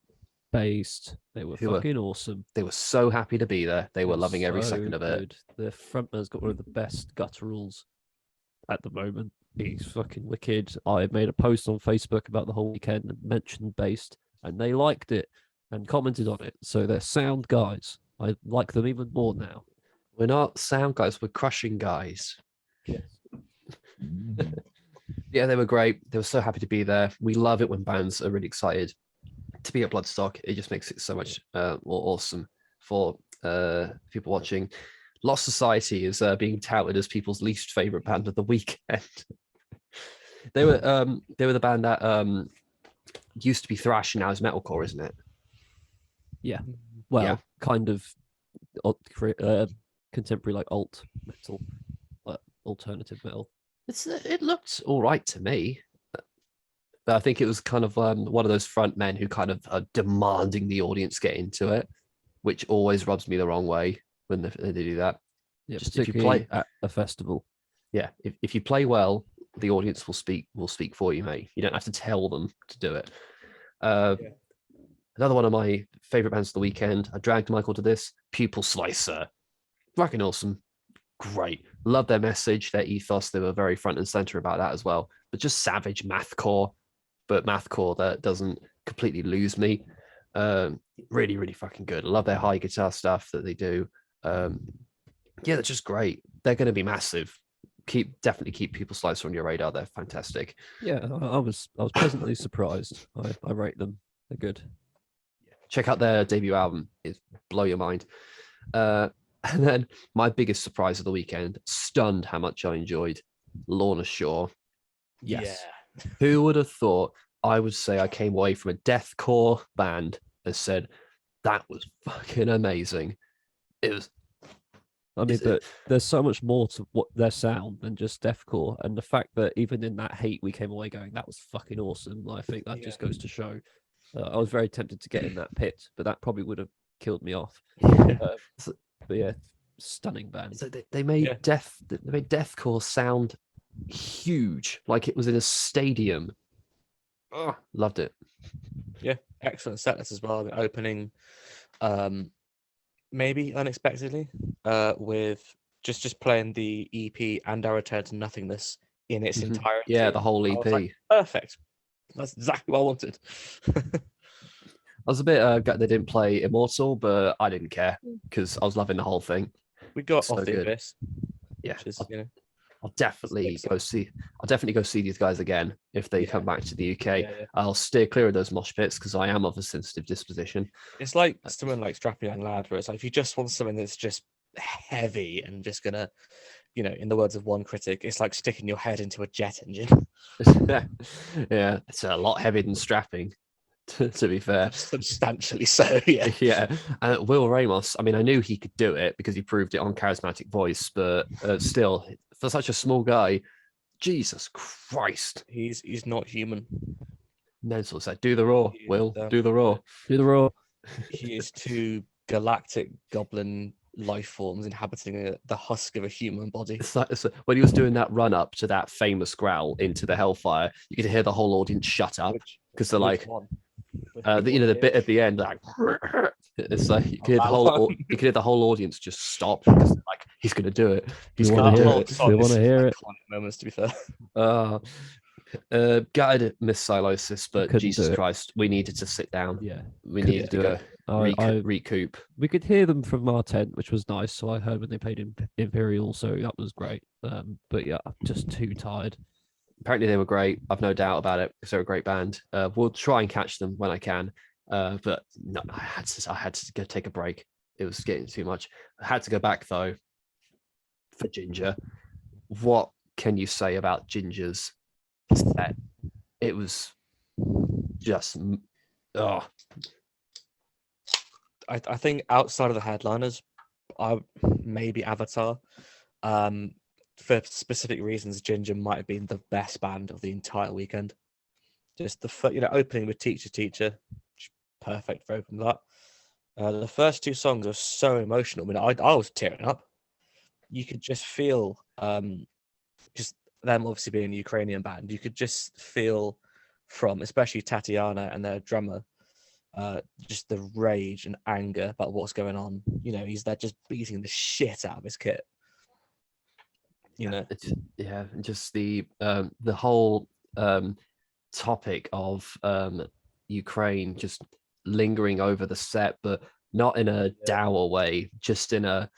Speaker 2: Based. They were
Speaker 1: Who were-
Speaker 2: fucking awesome.
Speaker 1: They were so happy to be there. They were loving every
Speaker 2: So
Speaker 1: second of it.
Speaker 2: good. The frontman's got one of the best gutturals at the moment. He's fucking wicked. I made a post on Facebook about the whole weekend and mentioned Based, and they liked it and commented on it. So they're sound guys. I like them even more now.
Speaker 1: We're not sound guys, we're crushing guys.
Speaker 2: Yes.
Speaker 1: Yeah, they were great. They were so happy to be there. We love it when bands are really excited to be at Bloodstock. It just makes it so much more awesome for people watching. Lost Society is being touted as people's least favorite band of the weekend. They were the band that used to be thrash and now is metalcore, isn't it?
Speaker 2: Well,
Speaker 1: Yeah.
Speaker 2: kind of contemporary like alt metal, alternative metal.
Speaker 1: It looked all right to me. But I think it was kind of one of those front men who kind of are demanding the audience get into it, which always rubs me the wrong way when they do that.
Speaker 2: Yeah,
Speaker 1: Just if you
Speaker 2: particularly
Speaker 1: play-
Speaker 2: at a festival.
Speaker 1: Yeah, if you play well, the audience will speak for you, mate. You don't have to tell them to do it. Another one of my favorite bands of the weekend. I dragged Michael to this. Pupil Slicer, fucking awesome, great. Love their message, their ethos. They were very front and center about that as well. But just savage mathcore, but mathcore that doesn't completely lose me. Really, really fucking good. I love their high guitar stuff that they do. Yeah, they're just great. They're going to be massive. Definitely keep Pupil Slicer on your radar. They're fantastic.
Speaker 2: Yeah, I was pleasantly surprised. I rate them. They're good.
Speaker 1: Check out their debut album. It's blow your mind. And then my biggest surprise of the weekend, stunned how much I enjoyed Lorna Shore. Yes.
Speaker 3: Yeah.
Speaker 1: Who would have thought I would say I came away from a deathcore band and said, that was fucking amazing. It was.
Speaker 2: I mean, but there's so much more to what their sound than just deathcore, and the fact that even in that hate, we came away going, "That was fucking awesome." I think that just goes to show. I was very tempted to get in that pit, but that probably would have killed me off. But yeah, stunning band.
Speaker 1: So they made deathcore sound huge, like it was in a stadium. Oh, loved it.
Speaker 3: Yeah, excellent set list as well. The opening, maybe unexpectedly, with just playing the EP and our return to nothingness in its entirety.
Speaker 1: Yeah, the whole
Speaker 3: I
Speaker 1: EP.
Speaker 3: was like, perfect. That's exactly what I wanted.
Speaker 1: I was a bit gutted they didn't play Immortal, but I didn't care because I was loving the whole thing.
Speaker 3: We got
Speaker 1: So
Speaker 3: off the
Speaker 1: good.
Speaker 3: abyss.
Speaker 1: Yeah,
Speaker 3: Which is,
Speaker 1: I'll definitely go see. I'll definitely go see these guys again if they come back to the UK.
Speaker 3: yeah.
Speaker 1: I'll steer clear of those mosh pits because I am of a sensitive disposition.
Speaker 3: It's like someone like Strappy Young Lad, where it's like if you just want something that's just heavy and just gonna, in the words of one critic, it's like sticking your head into a jet engine.
Speaker 1: Yeah, it's a lot heavier than strapping. To be fair,
Speaker 3: Substantially so. Yeah.
Speaker 1: Yeah. Will Ramos, I mean, I knew he could do it because he proved it on Charismatic Voice, but still, for such a small guy, Jesus Christ.
Speaker 3: He's not human.
Speaker 1: Mental. So do the raw,
Speaker 3: He is,
Speaker 1: Will. Do the raw.
Speaker 2: Do the raw.
Speaker 3: He is two galactic goblin life forms inhabiting the husk of a human body.
Speaker 1: It's like, when he was doing that run up to that famous growl into the Hellfire, you could hear the whole audience shut up because they're like, the bit at the end, like it's like you could hear the whole audience just stop because like he's gonna do it. He's gonna do it.
Speaker 2: We want to hear it.
Speaker 3: Moments, to be fair.
Speaker 1: Gutted Miss Silosis, but
Speaker 2: Couldn't
Speaker 1: Jesus
Speaker 2: do it.
Speaker 1: Christ, we needed to sit down.
Speaker 2: Yeah,
Speaker 1: We
Speaker 2: couldn't
Speaker 1: needed to
Speaker 2: do
Speaker 1: go
Speaker 2: it.
Speaker 1: recoup.
Speaker 2: We could hear them from our tent, which was nice. So I heard when they played in Imperial, so that was great. But yeah, I'm just too tired.
Speaker 1: Apparently they were great. I've no doubt about it because they're a great band. We'll try and catch them when I can. But no, I had to go take a break. It was getting too much. I had to go back though for Ginger. What can you say about Ginger's set? It was just
Speaker 3: I think outside of the headliners, maybe Avatar. For specific reasons, Ginger might have been the best band of the entire weekend. Just the opening with Teacher, perfect for opening that. The first two songs are so emotional. I mean, I was tearing up. You could just feel, just them obviously being a Ukrainian band. You could just feel from, especially Tatiana and their drummer, just the rage and anger about what's going on. You know, he's there just beating the shit out of his kit. You know,
Speaker 1: Just the whole topic of Ukraine just lingering over the set, but not in a dour way, just in a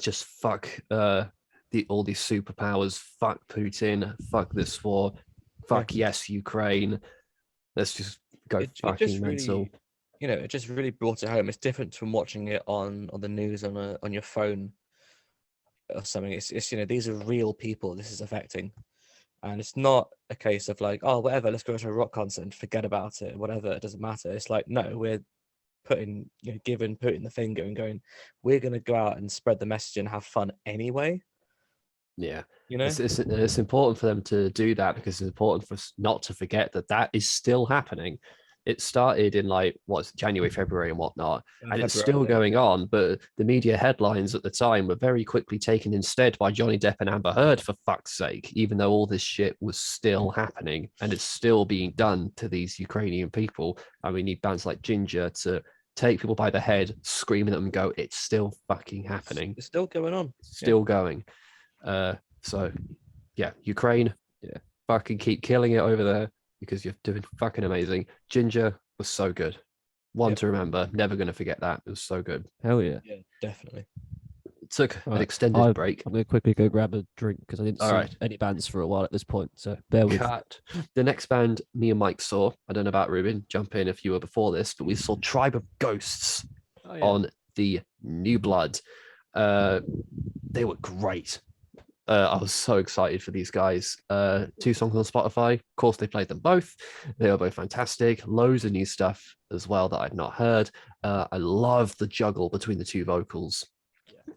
Speaker 1: just fuck all these superpowers, fuck Putin, fuck this war, fuck yes Ukraine. Let's just go fucking mental.
Speaker 3: Really, you know, it just really brought it home. It's different from watching it on the news on your phone or something. It's you know, these are real people this is affecting. And it's not a case of like, oh, whatever, let's go to a rock concert and forget about it, whatever, it doesn't matter. It's like, no, we're putting, you know, giving Putin the finger and going, we're going to go out and spread the message and have fun anyway.
Speaker 1: Yeah,
Speaker 3: you know,
Speaker 1: it's important for them to do that because it's important for us not to forget that is still happening. It started in like what's January, February, and whatnot, and it's still going on. But the media headlines at the time were very quickly taken instead by Johnny Depp and Amber Heard, for fuck's sake. Even though all this shit was still happening and it's still being done to these Ukrainian people, and we need bands like Ginger to take people by the head, screaming at them, go, "It's still fucking happening.
Speaker 3: It's still going on.
Speaker 1: Still going." So yeah, Ukraine, fucking keep killing it over there because you're doing fucking amazing. Ginger was so good. One to remember. Never going to forget that. It was so good.
Speaker 2: Hell yeah.
Speaker 3: Yeah, definitely.
Speaker 1: It took an extended break.
Speaker 2: I'm going to quickly go grab a drink because I didn't see any bands for a while at this point. So bear with.
Speaker 1: The next band me and Mike saw, I don't know about Ruben, jump in if you were before this, but we saw Tribe of Ghosts on the New Blood. They were great. I was so excited for these guys. 2 songs on Spotify. Of course, they played them both. They were both fantastic. Loads of new stuff as well that I'd not heard. I love the juggle between the 2 vocals.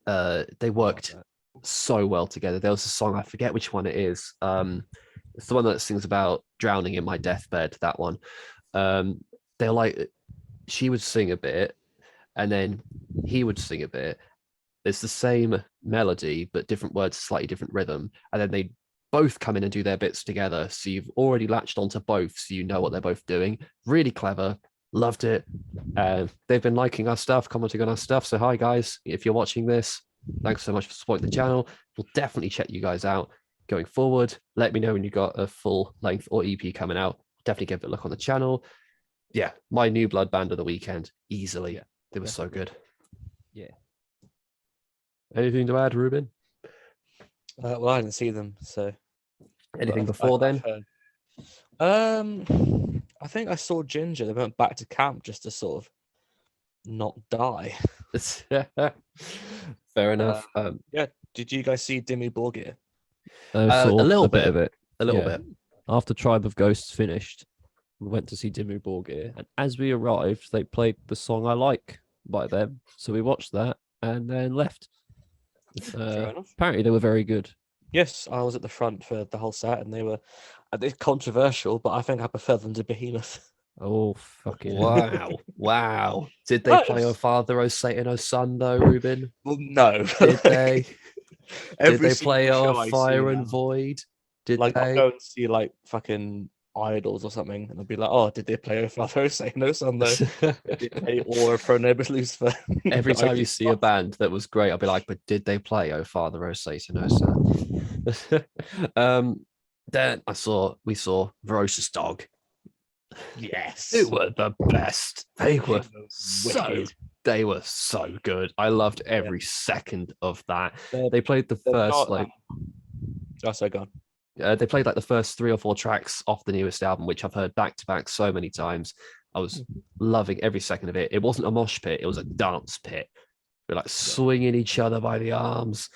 Speaker 1: They worked so well together. There was a song, I forget which one it is. It's the one that sings about drowning in my deathbed, that one. They're like, she would sing a bit and then he would sing a bit. It's the same melody, but different words, slightly different rhythm. And then they both come in and do their bits together. So you've already latched onto both, so you know what they're both doing. Really clever. Loved it. They've been liking our stuff, commenting on our stuff. So hi, guys. If you're watching this, thanks so much for supporting the channel. We'll definitely check you guys out going forward. Let me know when you've got a full length or EP coming out. Definitely give it a look on the channel. Yeah, my New Blood band of the weekend, easily. It was so good.
Speaker 2: Yeah.
Speaker 1: Anything to add, Ruben?
Speaker 3: Well, I didn't see them, so.
Speaker 1: Anything before then?
Speaker 3: I think I saw Ginger. They went back to camp just to sort of not die.
Speaker 1: Fair enough.
Speaker 3: Yeah. Did you guys see Dimmu Borgir?
Speaker 2: A
Speaker 1: little bit
Speaker 2: of it.
Speaker 1: A little bit.
Speaker 2: After Tribe of Ghosts finished, we went to see Dimmu Borgir, and as we arrived, they played the song I Like by them. So we watched that and then left. Apparently, they were very good.
Speaker 3: Yes, I was at the front for the whole set, and they were. It's controversial, but I think I prefer them to Behemoth.
Speaker 2: Oh fucking
Speaker 1: wow! Did they play "O Father, O Satan, O Son" though, Ruben?
Speaker 3: Well, no.
Speaker 1: Did they? Did they play
Speaker 3: "O
Speaker 1: Fire and Void"? Did
Speaker 3: like
Speaker 1: they?
Speaker 3: I'll go and see like fucking Idols or something, and I'll be like, "Oh, did they play "O Father, O Satan, O Son" though? Did they play "Or Pro Nobis Lucifer"?
Speaker 1: Every time you see a band that was great, I'll be like, "But did they play "O Father, O Satan, O Son"?" Then we saw Ferocious Dog.
Speaker 3: Yes,
Speaker 1: they were the best. They were
Speaker 3: wicked.
Speaker 1: They were so good. I loved every second of that. They played the first
Speaker 3: so gone.
Speaker 1: They played like the first 3 or 4 tracks off the newest album, which I've heard back to back so many times. I was loving every second of it. It wasn't a mosh pit; it was a dance pit. We're like swinging each other by the arms.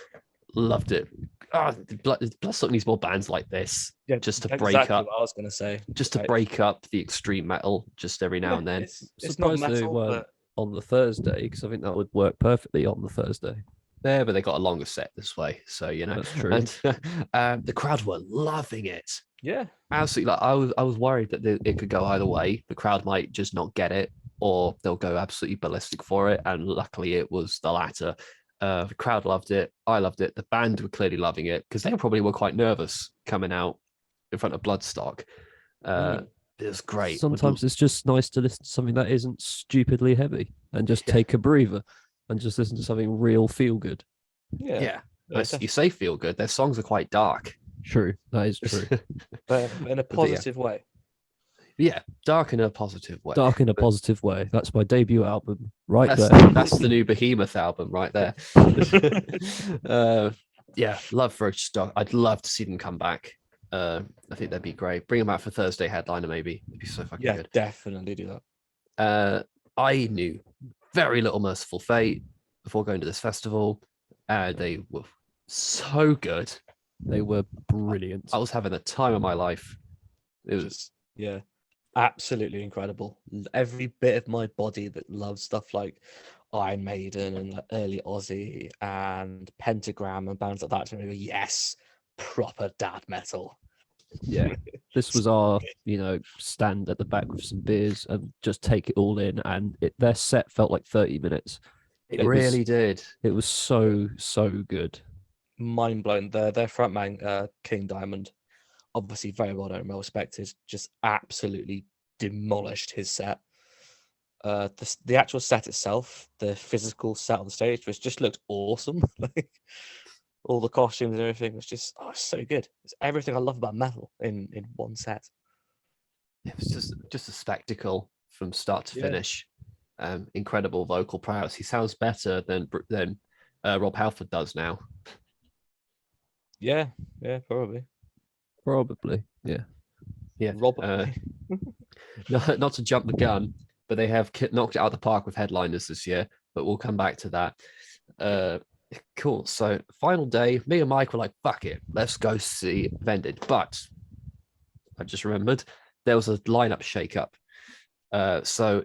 Speaker 1: Loved it. Bloodstock needs more bands like this, just to break up.
Speaker 3: What I was going to say,
Speaker 1: just to break up the extreme metal, just every now and then.
Speaker 3: It's not metal, but
Speaker 2: on the Thursday, because I think that would work perfectly on the Thursday.
Speaker 1: Yeah, but they got a longer set this way, so you know.
Speaker 2: That's true.
Speaker 1: And the crowd were loving it.
Speaker 3: Yeah,
Speaker 1: absolutely. Like I was worried that it could go either way. The crowd might just not get it, or they'll go absolutely ballistic for it. And luckily, it was the latter. The crowd loved it. I loved it. The band were clearly loving it because they probably were quite nervous coming out in front of Bloodstock. It was great.
Speaker 2: Sometimes it's just nice to listen to something that isn't stupidly heavy and just
Speaker 1: Yeah.
Speaker 2: take a breather and just listen to something real feel good.
Speaker 3: Yeah,
Speaker 1: Yeah,
Speaker 3: yeah,
Speaker 1: you say feel good. Their songs are quite dark.
Speaker 2: True, that is true.
Speaker 3: but in a
Speaker 1: But yeah.
Speaker 3: positive way.
Speaker 1: Yeah, dark in a positive way.
Speaker 2: Dark in a
Speaker 1: But
Speaker 2: positive way. That's my debut album, right
Speaker 1: that's
Speaker 2: there.
Speaker 1: that's the new Behemoth album right there. Yeah, love Roach Stock. I'd love to see them come back. I think that'd be great. Bring them out for Thursday headliner, maybe. It'd be so fucking
Speaker 3: Yeah,
Speaker 1: good.
Speaker 3: definitely do that.
Speaker 1: I knew very little Mercyful Fate before going to this festival, and they were so good.
Speaker 2: They were brilliant.
Speaker 1: I was having the time of my life. It was
Speaker 3: Just yeah, absolutely incredible. Every bit of my body that loves stuff like Iron Maiden and like early Aussie and Pentagram and bands like that. To me, yes, proper dad metal.
Speaker 2: Yeah. This was our, stand at the back with some beers and just take it all in. And their set felt like 30 minutes.
Speaker 1: it
Speaker 2: was-
Speaker 1: really did.
Speaker 2: It was so, so good.
Speaker 3: Mind blown. Their frontman, King Diamond, obviously very well known and well respected, just absolutely demolished his set. The actual set itself, the physical set on the stage, was just looked awesome. Like all the costumes and everything was just so good. It's everything I love about metal in one set.
Speaker 1: It was just a spectacle from start to
Speaker 3: Yeah.
Speaker 1: finish. Incredible vocal prowess. He sounds better than Rob Halford does now.
Speaker 3: Yeah, probably.
Speaker 2: Probably. Yeah.
Speaker 1: Yeah,
Speaker 3: Rob,
Speaker 1: not to jump the gun, but they have knocked it out of the park with headliners this year. But we'll come back to that. Cool. So final day, me and Mike were like, "Fuck it, let's go see Vended." But I just remembered there was a lineup shake-up. So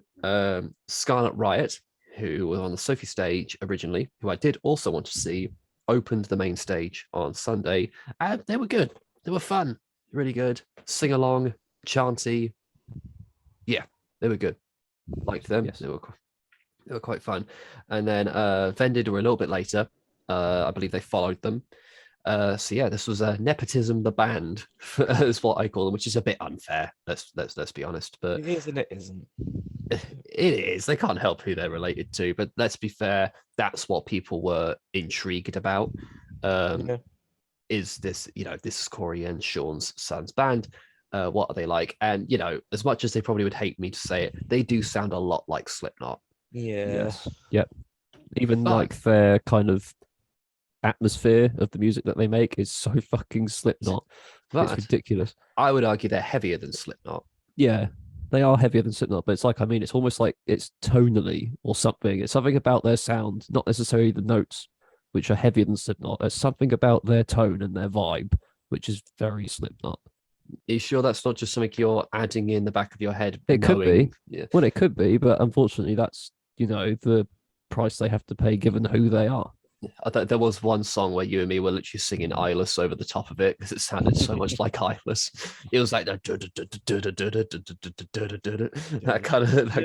Speaker 1: Scarlet Riot, who was on the Sophie stage originally, who I did also want to see, opened the main stage on Sunday, and they were good. They were fun, really good. Sing along, chanty. Yeah, they were good. Liked them.
Speaker 2: Yes.
Speaker 1: They were quite fun. And then Vended were a little bit later. I believe they followed them. So yeah, this was nepotism the band is what I call them, which is a bit unfair. Let's be honest, but
Speaker 3: it is and it isn't.
Speaker 1: it is. They can't help who they're related to, but let's be fair. That's what people were intrigued about.
Speaker 3: Yeah.
Speaker 1: Is this, this is Corey and Sean's son's band? What are they like? And as much as they probably would hate me to say it, they do sound a lot like Slipknot.
Speaker 3: Yeah.
Speaker 2: Yes. Yep. Even
Speaker 1: But-
Speaker 2: like their kind of atmosphere of the music that they make is so fucking Slipknot.
Speaker 1: But
Speaker 2: It's ridiculous.
Speaker 1: I would argue they're heavier than Slipknot.
Speaker 2: Yeah, they are heavier than Slipknot, but it's like, it's almost like it's tonally or something. It's something about their sound, not necessarily the notes, which are heavier than Slipknot. There's something about their tone and their vibe, which is very Slipknot.
Speaker 1: Are you sure that's not just something you're adding in the back of your head?
Speaker 2: It could be.
Speaker 1: Yeah.
Speaker 2: Well, it could be, but unfortunately, that's, the price they have to pay given who they are.
Speaker 1: There was one song where you and me were literally singing Eyeless over the top of it because it sounded so much like Eyeless. It was like that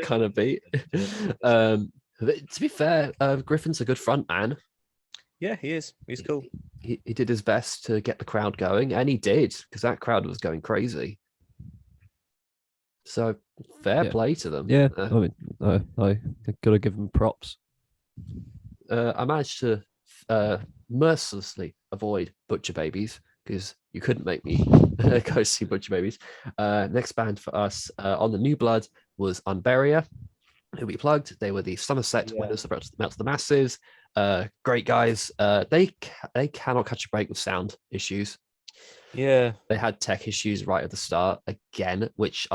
Speaker 1: kind of beat. But to be fair, Griffin's a good front man.
Speaker 3: Yeah, he is. He's cool.
Speaker 1: He did his best to get the crowd going, and he did because that crowd was going crazy. So fair
Speaker 2: Yeah.
Speaker 1: play to them.
Speaker 2: Yeah, I gotta give them props.
Speaker 1: I managed to mercilessly avoid Butcher Babies because you couldn't make me go see Butcher Babies. Next band for us on the New Blood was Unburia, who we plugged. They were the Somerset winners of Melt to the Masses. Great guys. They cannot catch a break with sound issues.
Speaker 3: Yeah.
Speaker 1: They had tech issues right at the start again, which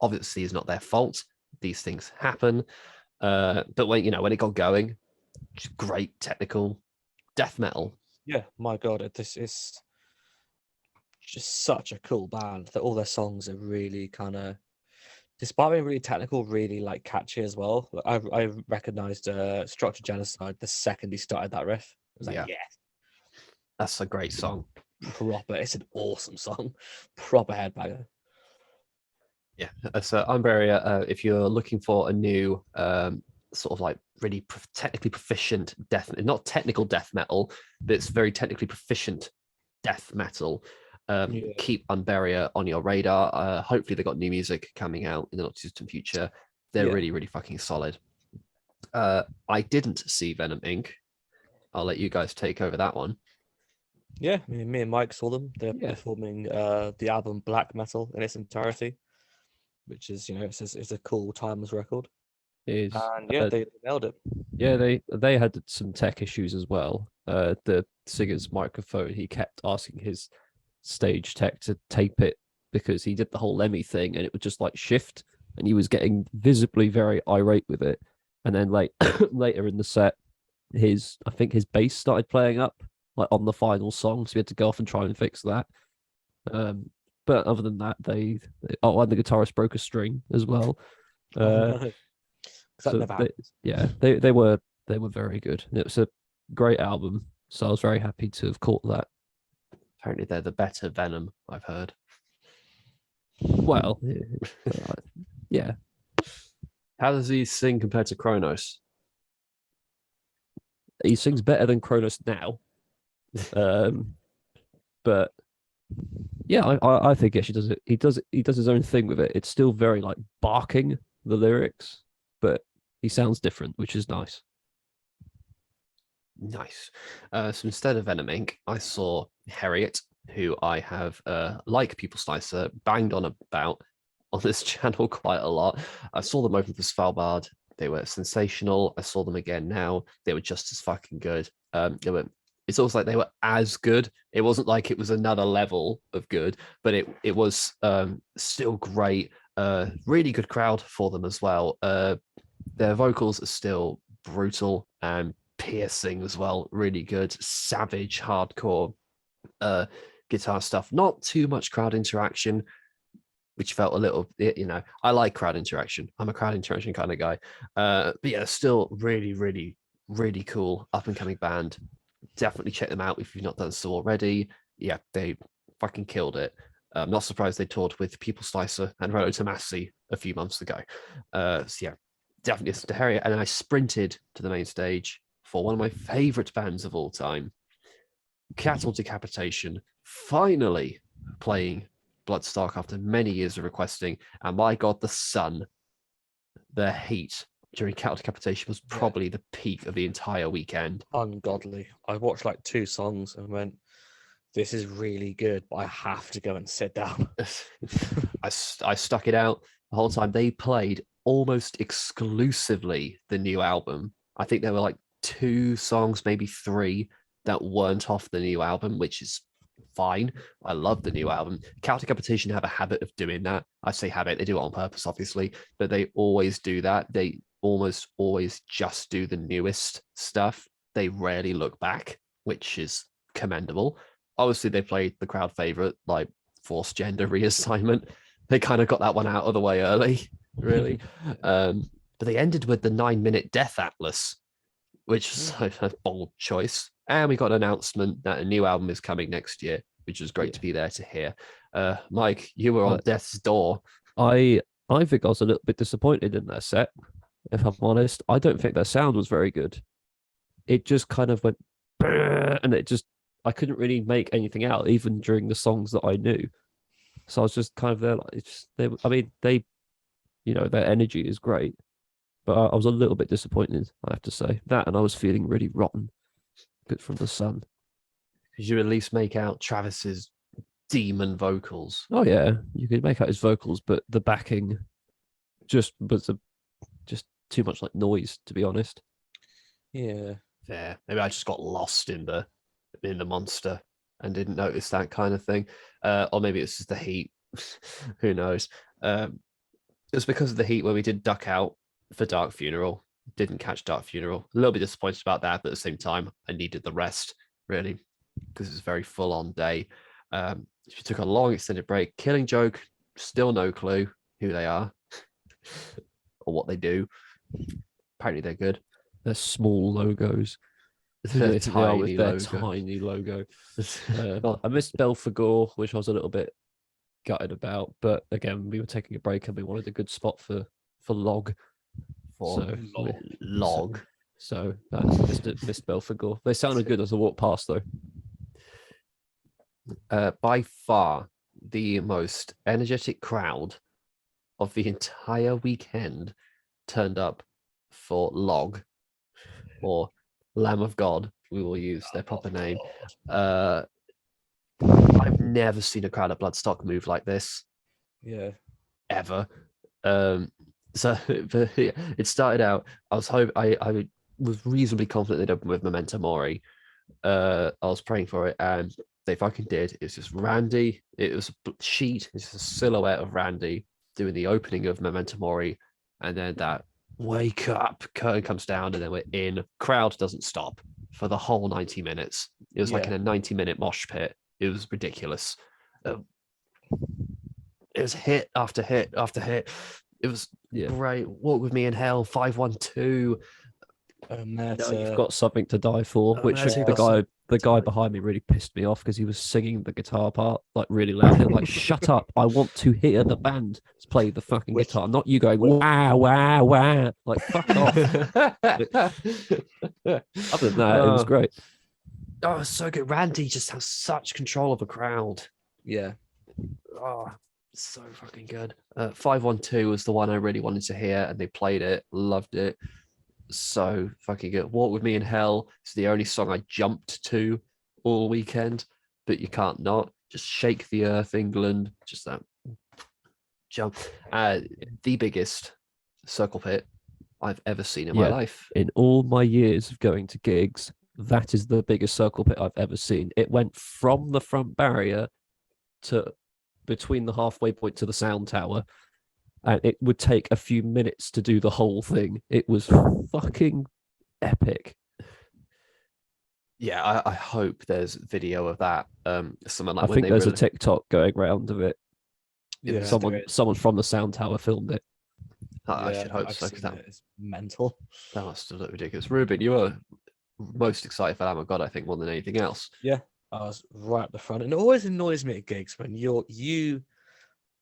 Speaker 1: obviously is not their fault. These things happen. But when it got going, just great technical death metal.
Speaker 3: Yeah, my God, this is just such a cool band that all their songs are really kind of, despite being really technical, really like catchy as well. I recognized Structured Genocide the second he started that riff. I was like,
Speaker 1: Yeah.
Speaker 3: yeah,
Speaker 1: That's a great song.
Speaker 3: proper. It's an awesome song. Proper headbanger.
Speaker 1: Yeah. So Umberia, if you're looking for a new sort of like really technically proficient not technical death metal, but it's very technically proficient death metal.
Speaker 3: Yeah.
Speaker 1: Keep Unburia on your radar. Hopefully they got new music coming out in the not too distant future. They're
Speaker 3: Yeah.
Speaker 1: really, really fucking solid. I didn't see Venom Inc. I'll let you guys take over that one.
Speaker 3: Yeah, me and Mike saw them. They're
Speaker 2: Yeah.
Speaker 3: performing the album Black Metal in its entirety, which is, it's a cool timeless record.
Speaker 2: Is
Speaker 3: And yeah, they nailed it.
Speaker 2: yeah, they had some tech issues as well. The singer's microphone, he kept asking his stage tech to tape it because he did the whole Lemmy thing and it would just like shift, and he was getting visibly very irate with it. And then like later in the set, I think his bass started playing up like on the final song, so we had to go off and try and fix that. But other than that, and the guitarist broke a string as well.
Speaker 3: No. 'Cause that
Speaker 2: So
Speaker 3: never happens.
Speaker 2: they were very good. And it was a great album, so I was very happy to have caught that.
Speaker 1: Apparently they're the better Venom, I've heard.
Speaker 2: Well, yeah,
Speaker 1: How does he sing compared to Kronos?
Speaker 2: he sings better than Kronos now. But yeah, I think actually does it. He does his own thing with it. It's still very like barking the lyrics, but he sounds different, which is nice.
Speaker 1: Nice. So instead of Venom Inc., I saw Harriet, who I have, like People Slicer, banged on about on this channel quite a lot. I saw them open for Svalbard. They were sensational. I saw them again now. They were just as fucking good. It's almost like they were as good. It wasn't like it was another level of good, but it was still great. Really good crowd for them as well. Their vocals are still brutal and piercing as well. Really good, savage, hardcore guitar stuff. Not too much crowd interaction, which felt a little, I like crowd interaction. I'm a crowd interaction kind of guy. But yeah, still really, really, really cool up and coming band. Definitely check them out if you've not done so already. Yeah, they fucking killed it. I'm not surprised they toured with People Slicer and Rolo Tomasi a few months ago. So yeah, definitely listen to Harriet. And then I sprinted to the main stage for one of my favorite bands of all time, Cattle Decapitation, finally playing Bloodstock after many years of requesting. And my God, the sun, the heat during Cattle Decapitation was probably the peak of the entire weekend.
Speaker 3: Ungodly. I watched like 2 songs and went, this is really good, but I have to go and sit down.
Speaker 1: I stuck it out the whole time. They played almost exclusively the new album. I think there were like 2 songs, maybe 3, that weren't off the new album, which is fine. I love the new album. Cattle Decapitation have a habit of doing that. I say habit, they do it on purpose, obviously, but they always do that. They almost always just do the newest stuff. They rarely look back, which is commendable. Obviously, they played the crowd favorite, like forced gender reassignment. They kind of got that one out of the way early, really. But they ended with the 9-minute Death Atlas, which is a bold choice. And we got an announcement that a new album is coming next year, which was great to be there to hear. Mike, you were on death's door.
Speaker 2: I think I was a little bit disappointed in their set, if I'm honest. I don't think their sound was very good. It just kind of went, and I couldn't really make anything out, even during the songs that I knew. So I was just kind of there, like, their energy is great, but I was a little bit disappointed, I have to say. That, and I was feeling really rotten good from the sun.
Speaker 1: Could you at least make out Travis's demon vocals?
Speaker 2: Oh yeah, you could make out his vocals, but the backing just was just too much like noise, to be honest.
Speaker 3: Yeah.
Speaker 1: Fair. Maybe I just got lost in the monster and didn't notice that kind of thing. Or maybe it's just the heat. Who knows? It was because of the heat when we did duck out for Dark Funeral. Didn't catch Dark Funeral. A little bit disappointed about that, but at the same time, I needed the rest, really, because it was a very full-on day. If you took a long extended break, Killing Joke, still no clue who they are or what they do. Apparently they're good.
Speaker 2: They're small logos.
Speaker 1: Their tiny logo.
Speaker 2: Tiny logo. I missed Belphegor, which I was a little bit gutted about, but again, we were taking a break and we wanted a good spot for log.
Speaker 1: Log.
Speaker 2: So that's missed Belphegor. They sounded good as I walked past, though.
Speaker 1: By far the most energetic crowd of the entire weekend turned up for Log, or Lamb of God. We will use their proper name. I've never seen a crowd at Bloodstock move like this
Speaker 3: Yeah.
Speaker 1: ever. So but it started out. I was I was reasonably confident they'd open with Memento Mori. I was praying for it, and they fucking did. It's just Randy. It was a sheet. It's a silhouette of Randy doing the opening of Memento Mori, and then that wake up curtain comes down, and then we're in. Crowd doesn't stop for the whole 90 minutes. It was like in a 90-minute mosh pit. It was ridiculous. It was hit after hit after hit. It was great. Walk with Me in Hell, 512.
Speaker 2: Now you've got something to die for, which the guy behind me really pissed me off because he was singing the guitar part like really loud. And like, shut up! I want to hear the band play the fucking guitar, not you going wah wah wah. Like, fuck off. Other than that, it was great.
Speaker 1: Oh, it's so good. Randy just has such control of a crowd.
Speaker 3: Yeah.
Speaker 1: Oh, so fucking good. 512 was the one I really wanted to hear, and they played it. Loved it. So fucking good. Walk with Me in Hell is the only song I jumped to all weekend, but you can't not. Just Shake the Earth, England. Just that jump. The biggest circle pit I've ever seen in my life.
Speaker 2: In all my years of going to gigs, that is the biggest circle pit I've ever seen. It went from the front barrier to between the halfway point to the sound tower, and it would take a few minutes to do the whole thing. It was fucking epic.
Speaker 1: Yeah, I hope there's video of that. Something like
Speaker 2: I think there's a TikTok going around of it.
Speaker 3: Yeah,
Speaker 2: someone from the sound tower filmed it.
Speaker 1: I should hope so, because that
Speaker 3: is mental.
Speaker 1: That must have looked ridiculous. Ruben, you were most excited for Lamb of God, I think, more than anything else.
Speaker 3: Yeah, I was right at the front, and it always annoys me at gigs when you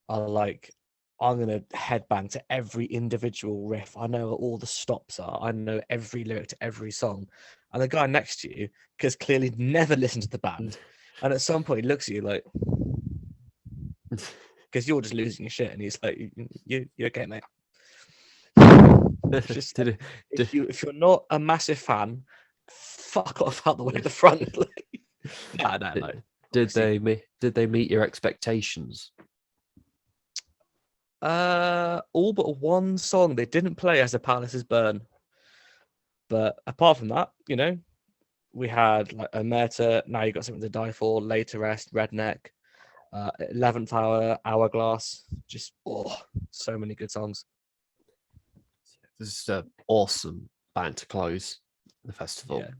Speaker 3: are like, I'm gonna headbang to every individual riff. I know what all the stops are. I know every lyric to every song, and the guy next to you has clearly never listened to the band, and at some point he looks at you like, because you're just losing your shit, and he's like, "You okay, mate?" Just if you're not a massive fan, fuck off out the way at the front.
Speaker 1: No. Did they meet your expectations?
Speaker 3: All but one song they didn't play as the Palaces Burn. But apart from that, we had like Omerta, Now You Got Something to Die For, Later Rest, Redneck, 11th Hour, Hourglass. Just so many good songs.
Speaker 1: This is an awesome band to close the festival.
Speaker 3: Yeah,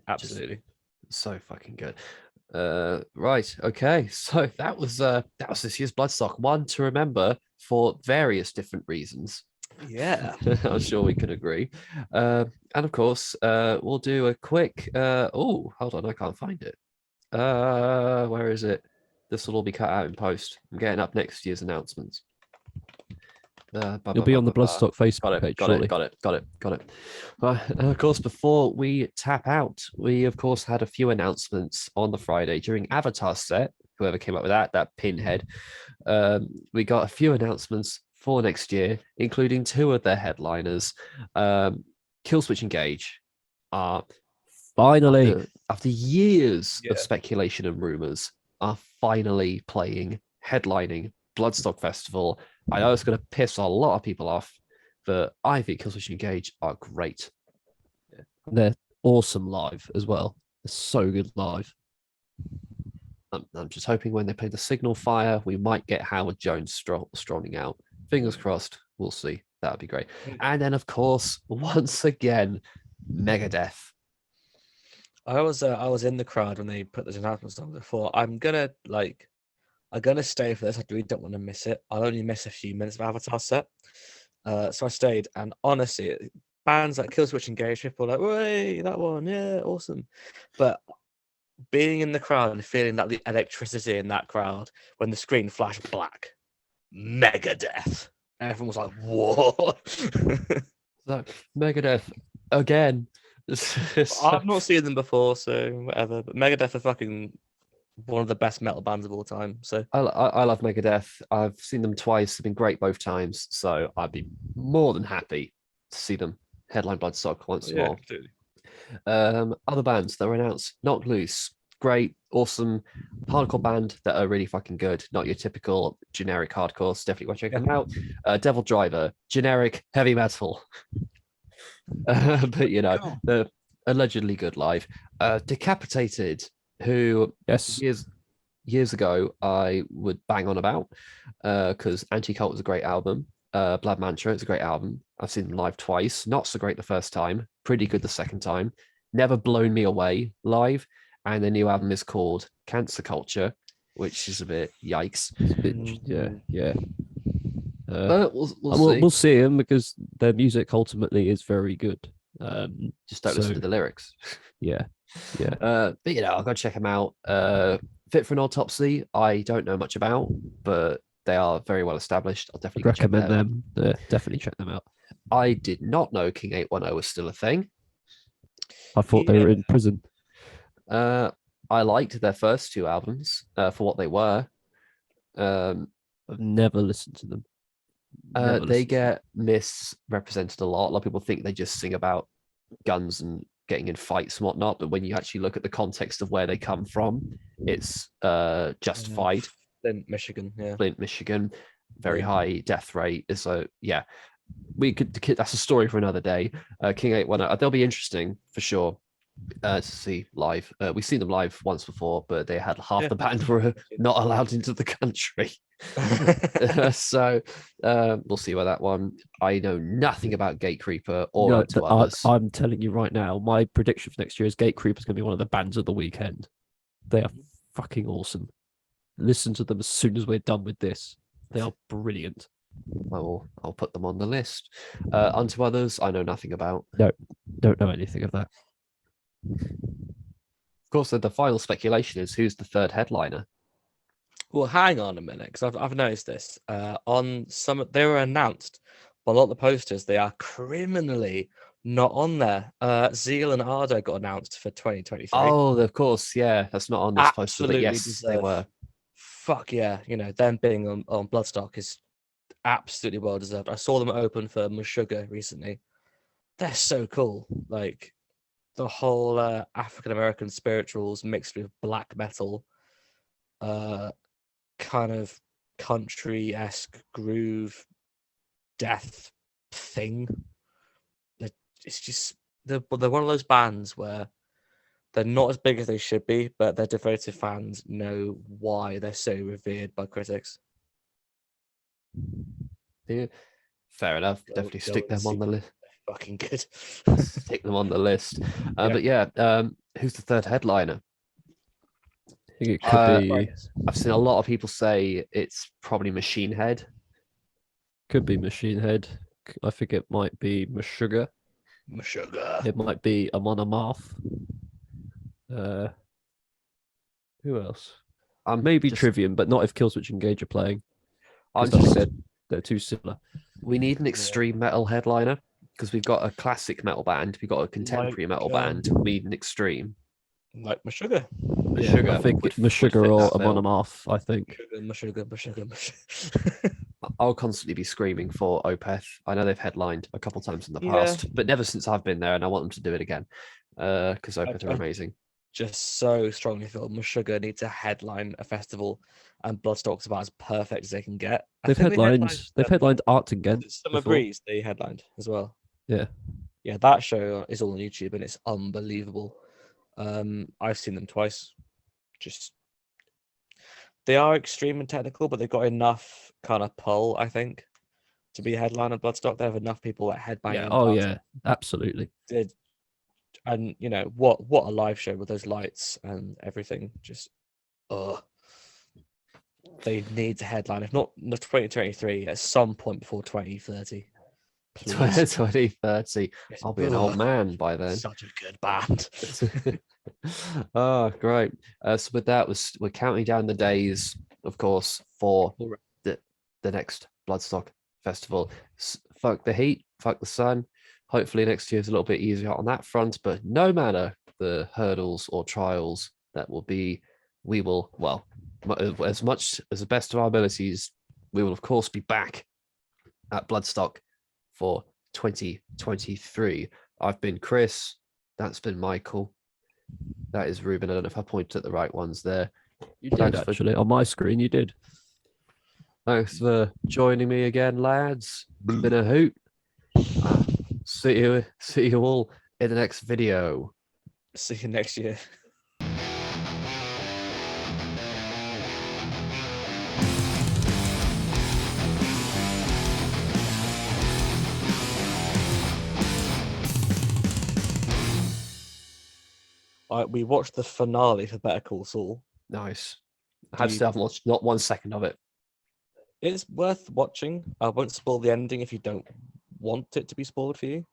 Speaker 3: absolutely.
Speaker 1: Just so fucking good. Right, okay. So that was this year's Bloodstock. One to remember for various different reasons.
Speaker 3: Yeah.
Speaker 1: I'm sure we can agree. And of course, we'll do a quick hold on, I can't find it. Where is it? This will all be cut out in post. I'm getting up next year's announcements.
Speaker 2: You'll be on the Bloodstock Facebook page.
Speaker 1: Got it. And of course, before we tap out, we of course had a few announcements on the Friday during Avatar set. Whoever came up with that pinhead. We got a few announcements for next year, including two of their headliners. Killswitch Engage are
Speaker 2: finally,
Speaker 1: after years of speculation and rumors, are finally headlining Bloodstock Festival. I know it's going to piss a lot of people off, but I think Killswitch Engage are great.
Speaker 2: They're awesome live as well. They're so good live.
Speaker 1: I'm just hoping when they play the Signal Fire, we might get Howard Jones strolling out. Fingers crossed. We'll see. That would be great. And then, of course, once again, Megadeth.
Speaker 3: I was in the crowd when they put those announcements on before. I'm gonna stay for this. I really don't want to miss it. I'll only miss a few minutes of Avatar set. So I stayed, and honestly, bands like Killswitch Engage, people are like, "Way, that one, yeah, awesome." But being in the crowd and feeling that the electricity in that crowd when the screen flashed black, Megadeth. Everyone was like, "Whoa!"
Speaker 1: Look, Megadeth again.
Speaker 3: I've not seen them before, so whatever. But Megadeth are fucking one of the best metal bands of all time. So
Speaker 1: I love Megadeth. I've seen them twice. They've been great both times. So I'd be more than happy to see them headline Bloodstock once
Speaker 3: yeah,
Speaker 1: more.
Speaker 3: completely.
Speaker 1: Other bands that were announced: Knocked Loose, great, awesome hardcore band that are really fucking good. Not your typical generic hardcore. So definitely watch check them out. Devil Driver, generic heavy metal, but you know
Speaker 3: Cool.
Speaker 1: they're allegedly good live. Decapitated, who
Speaker 2: Yes.
Speaker 1: years ago I would bang on about because Anti-Cult was a great album. Blood Mantra is a great album. I've seen them live twice. Not so great the first time, pretty good the second time. Never blown me away live. And the new album is called Cancer Culture, which is a bit yikes.
Speaker 2: It's a bit, yeah,
Speaker 3: Mm.
Speaker 2: yeah.
Speaker 1: But we'll
Speaker 2: And
Speaker 1: see.
Speaker 2: we'll see them because their music ultimately is very good.
Speaker 1: Just don't listen to the lyrics.
Speaker 2: Yeah, yeah.
Speaker 1: But you know, I'll go check them out. Fit for an Autopsy, I don't know much about, but they are very well established. I'll definitely
Speaker 2: I'd
Speaker 1: go check
Speaker 2: recommend
Speaker 1: them.
Speaker 2: them. Definitely check them out.
Speaker 1: I did not know King 810 was still a thing.
Speaker 2: I thought they were in prison.
Speaker 1: I liked their first two albums for what they were.
Speaker 2: I've never listened to them. Never
Speaker 1: They
Speaker 2: listened to them.
Speaker 1: get misrepresented a lot. A lot of people think they just sing about guns and getting in fights and whatnot, but when you actually look at the context of where they come from, it's justified.
Speaker 3: Flint, Michigan. Yeah.
Speaker 1: Flint, Michigan, very
Speaker 3: Yeah.
Speaker 1: high death rate. So yeah, we could. That's a story for another day. King 810, they'll be interesting for sure to see live. We've seen them live once before, but they had half
Speaker 3: Yeah.
Speaker 1: the band were not allowed into the country. So we'll see about that one. I know nothing about Gatecreeper or
Speaker 2: No,
Speaker 1: Unto Others.
Speaker 2: I'm telling you right now, my prediction for next year is Gatecreeper is going to be one of the bands of the weekend. They are fucking awesome. Listen to them as soon as we're done with this. They are brilliant.
Speaker 1: I'll put them on the list. Unto Others, I know nothing about.
Speaker 2: Don't know anything of that.
Speaker 1: Of course, the final speculation is who's the third headliner.
Speaker 3: Well, hang on a minute, because I've noticed this. On some, they were announced, but a lot of the posters they are criminally not on there. Zeal and Ardo got announced for 2023.
Speaker 1: Oh, of course, yeah, that's not on this poster, but
Speaker 3: Absolutely
Speaker 1: yes, they
Speaker 3: deserve.
Speaker 1: were.
Speaker 3: Fuck yeah, them being on Bloodstock is absolutely well deserved. I saw them open for Meshuggah recently. They're so cool. Like the whole African American spirituals mixed with black metal. Kind of country-esque groove death thing. It's just they're one of those bands where they're not as big as they should be, but their devoted fans know why they're so revered by critics.
Speaker 1: Yeah, fair enough. Definitely
Speaker 3: Go
Speaker 1: stick
Speaker 3: and
Speaker 1: them on
Speaker 3: see
Speaker 1: the list.
Speaker 3: They're fucking good.
Speaker 1: Stick them on the list.
Speaker 3: Yeah.
Speaker 1: But yeah, who's the third headliner?
Speaker 2: I think it could be
Speaker 3: Right.
Speaker 1: I've seen a lot of people say it's probably Machine Head.
Speaker 2: Machine Head. I think it might be Meshuggah.
Speaker 3: Meshuggah.
Speaker 2: It might be Amon Amarth. Who else? Maybe
Speaker 1: just-
Speaker 2: Trivium, but not if Killswitch Engage are playing.
Speaker 1: I'm
Speaker 2: Because I think
Speaker 1: just,
Speaker 2: they're too similar.
Speaker 1: we need an extreme metal headliner because we've got a classic metal band, we've got a contemporary metal band. We need an extreme.
Speaker 3: Like Meshuggah.
Speaker 1: Meshuggah
Speaker 2: I think
Speaker 1: would
Speaker 2: Meshuggah
Speaker 1: fit
Speaker 2: or
Speaker 1: that bill.
Speaker 2: Amon Amarth, I think.
Speaker 3: Meshuggah.
Speaker 1: I'll constantly be screaming for Opeth. I know they've headlined a couple times in the
Speaker 3: Yeah.
Speaker 1: past, but never since I've been there, and I want them to do it again because Opeth are
Speaker 3: I-
Speaker 1: amazing.
Speaker 3: Just so strongly feel Meshuggah needs to headline a festival, and Bloodstock's about as perfect as they can get. I
Speaker 2: They've
Speaker 3: think they
Speaker 2: headlined Art Gent
Speaker 3: Summer
Speaker 2: before.
Speaker 3: Breeze. They headlined as well.
Speaker 2: Yeah.
Speaker 3: Yeah, that show is all on YouTube and it's unbelievable. I've seen them twice. Just they are extreme and technical, but they've got enough kind of pull, I think, to be a headline of Bloodstock. They have enough people that headbang.
Speaker 2: Yeah.
Speaker 3: in
Speaker 2: Oh
Speaker 3: bands.
Speaker 2: yeah. Absolutely.
Speaker 3: And what a live show with those lights and everything. Just they need to headline, if not 2023, at some point before 2030. Please.
Speaker 1: 2030. I'll be an old man by then.
Speaker 3: Such a good band.
Speaker 1: Oh, great. So with that, we're counting down the days, of course, for
Speaker 3: Alright.
Speaker 1: the next Bloodstock festival. Fuck the heat, fuck the sun. Hopefully next year is a little bit easier on that front, but no matter the hurdles or trials that will be we will, well, as much as the best of our abilities, we will of course be back at Bloodstock for 2023. I've been Chris. That's been Michael. That is Ruben. I don't know if I pointed at the right ones there.
Speaker 2: You did
Speaker 1: Thanks for-
Speaker 2: actually on my screen. You did.
Speaker 1: Thanks for joining me again, lads. It's been a hoot. See you all in the next video.
Speaker 3: See you next year. We watched the finale for Better Call Saul.
Speaker 1: Nice. I
Speaker 3: Do
Speaker 1: have
Speaker 3: you-
Speaker 1: still haven't watched not 1 second of it.
Speaker 3: It's worth watching. I won't spoil the ending if you don't want it to be spoiled for you.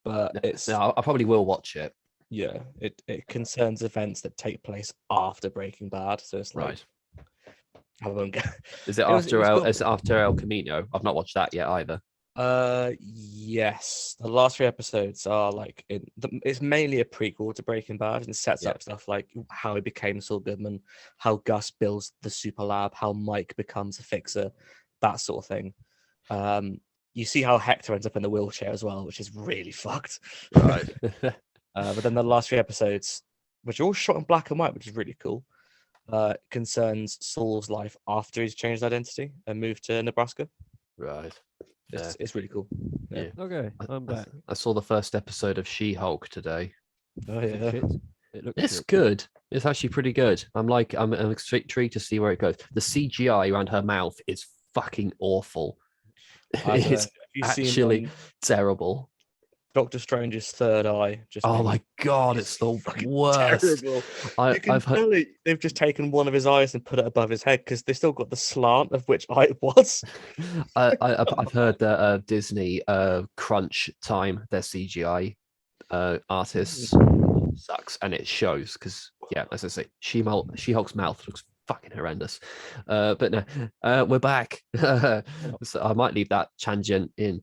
Speaker 3: But it's
Speaker 1: No, I probably will watch it.
Speaker 3: yeah, it concerns events that take place after Breaking Bad. So it's like
Speaker 1: Right.
Speaker 3: I won't go.
Speaker 1: Is it
Speaker 3: was
Speaker 1: after El?
Speaker 3: good.
Speaker 1: Is it after El Camino? I've not watched that yet either.
Speaker 3: Yes. The last 3 episodes are like it's mainly a prequel to Breaking Bad and sets
Speaker 1: Yeah.
Speaker 3: up stuff like how he became Saul Goodman, how Gus builds the super lab, how Mike becomes a fixer, that sort of thing. You see how Hector ends up in the wheelchair as well, which is really fucked.
Speaker 1: Right.
Speaker 3: But then the last 3 episodes, which are all shot in black and white, which is really cool, concerns Saul's life after he's changed identity and moved to Nebraska.
Speaker 1: Right. Yeah.
Speaker 3: It's really cool. Yeah.
Speaker 2: Okay, I'm back.
Speaker 1: I saw the first episode of She-Hulk today.
Speaker 3: Oh
Speaker 2: Is it
Speaker 3: yeah.
Speaker 2: shit? It looks
Speaker 1: It's
Speaker 2: shit.
Speaker 1: good. It's actually pretty good. I'm intrigued to see where it goes. The CGI around her mouth is fucking awful.
Speaker 3: I don't know.
Speaker 1: It's
Speaker 3: Have you seen
Speaker 1: actually terrible.
Speaker 3: Doctor Strange's third eye? Just
Speaker 1: Oh
Speaker 3: made
Speaker 1: my god, it's the
Speaker 3: fucking
Speaker 1: worst.
Speaker 3: terrible. You can
Speaker 1: I've heard,
Speaker 3: tell they've just taken one of his eyes and put it above his head because they still got the slant of which eye it was.
Speaker 1: I've heard that Disney crunch time their CGI artists sucks, and it shows because yeah, as I say, She-Hulk's mouth looks fucking horrendous. But no, we're back. So I might leave that tangent in.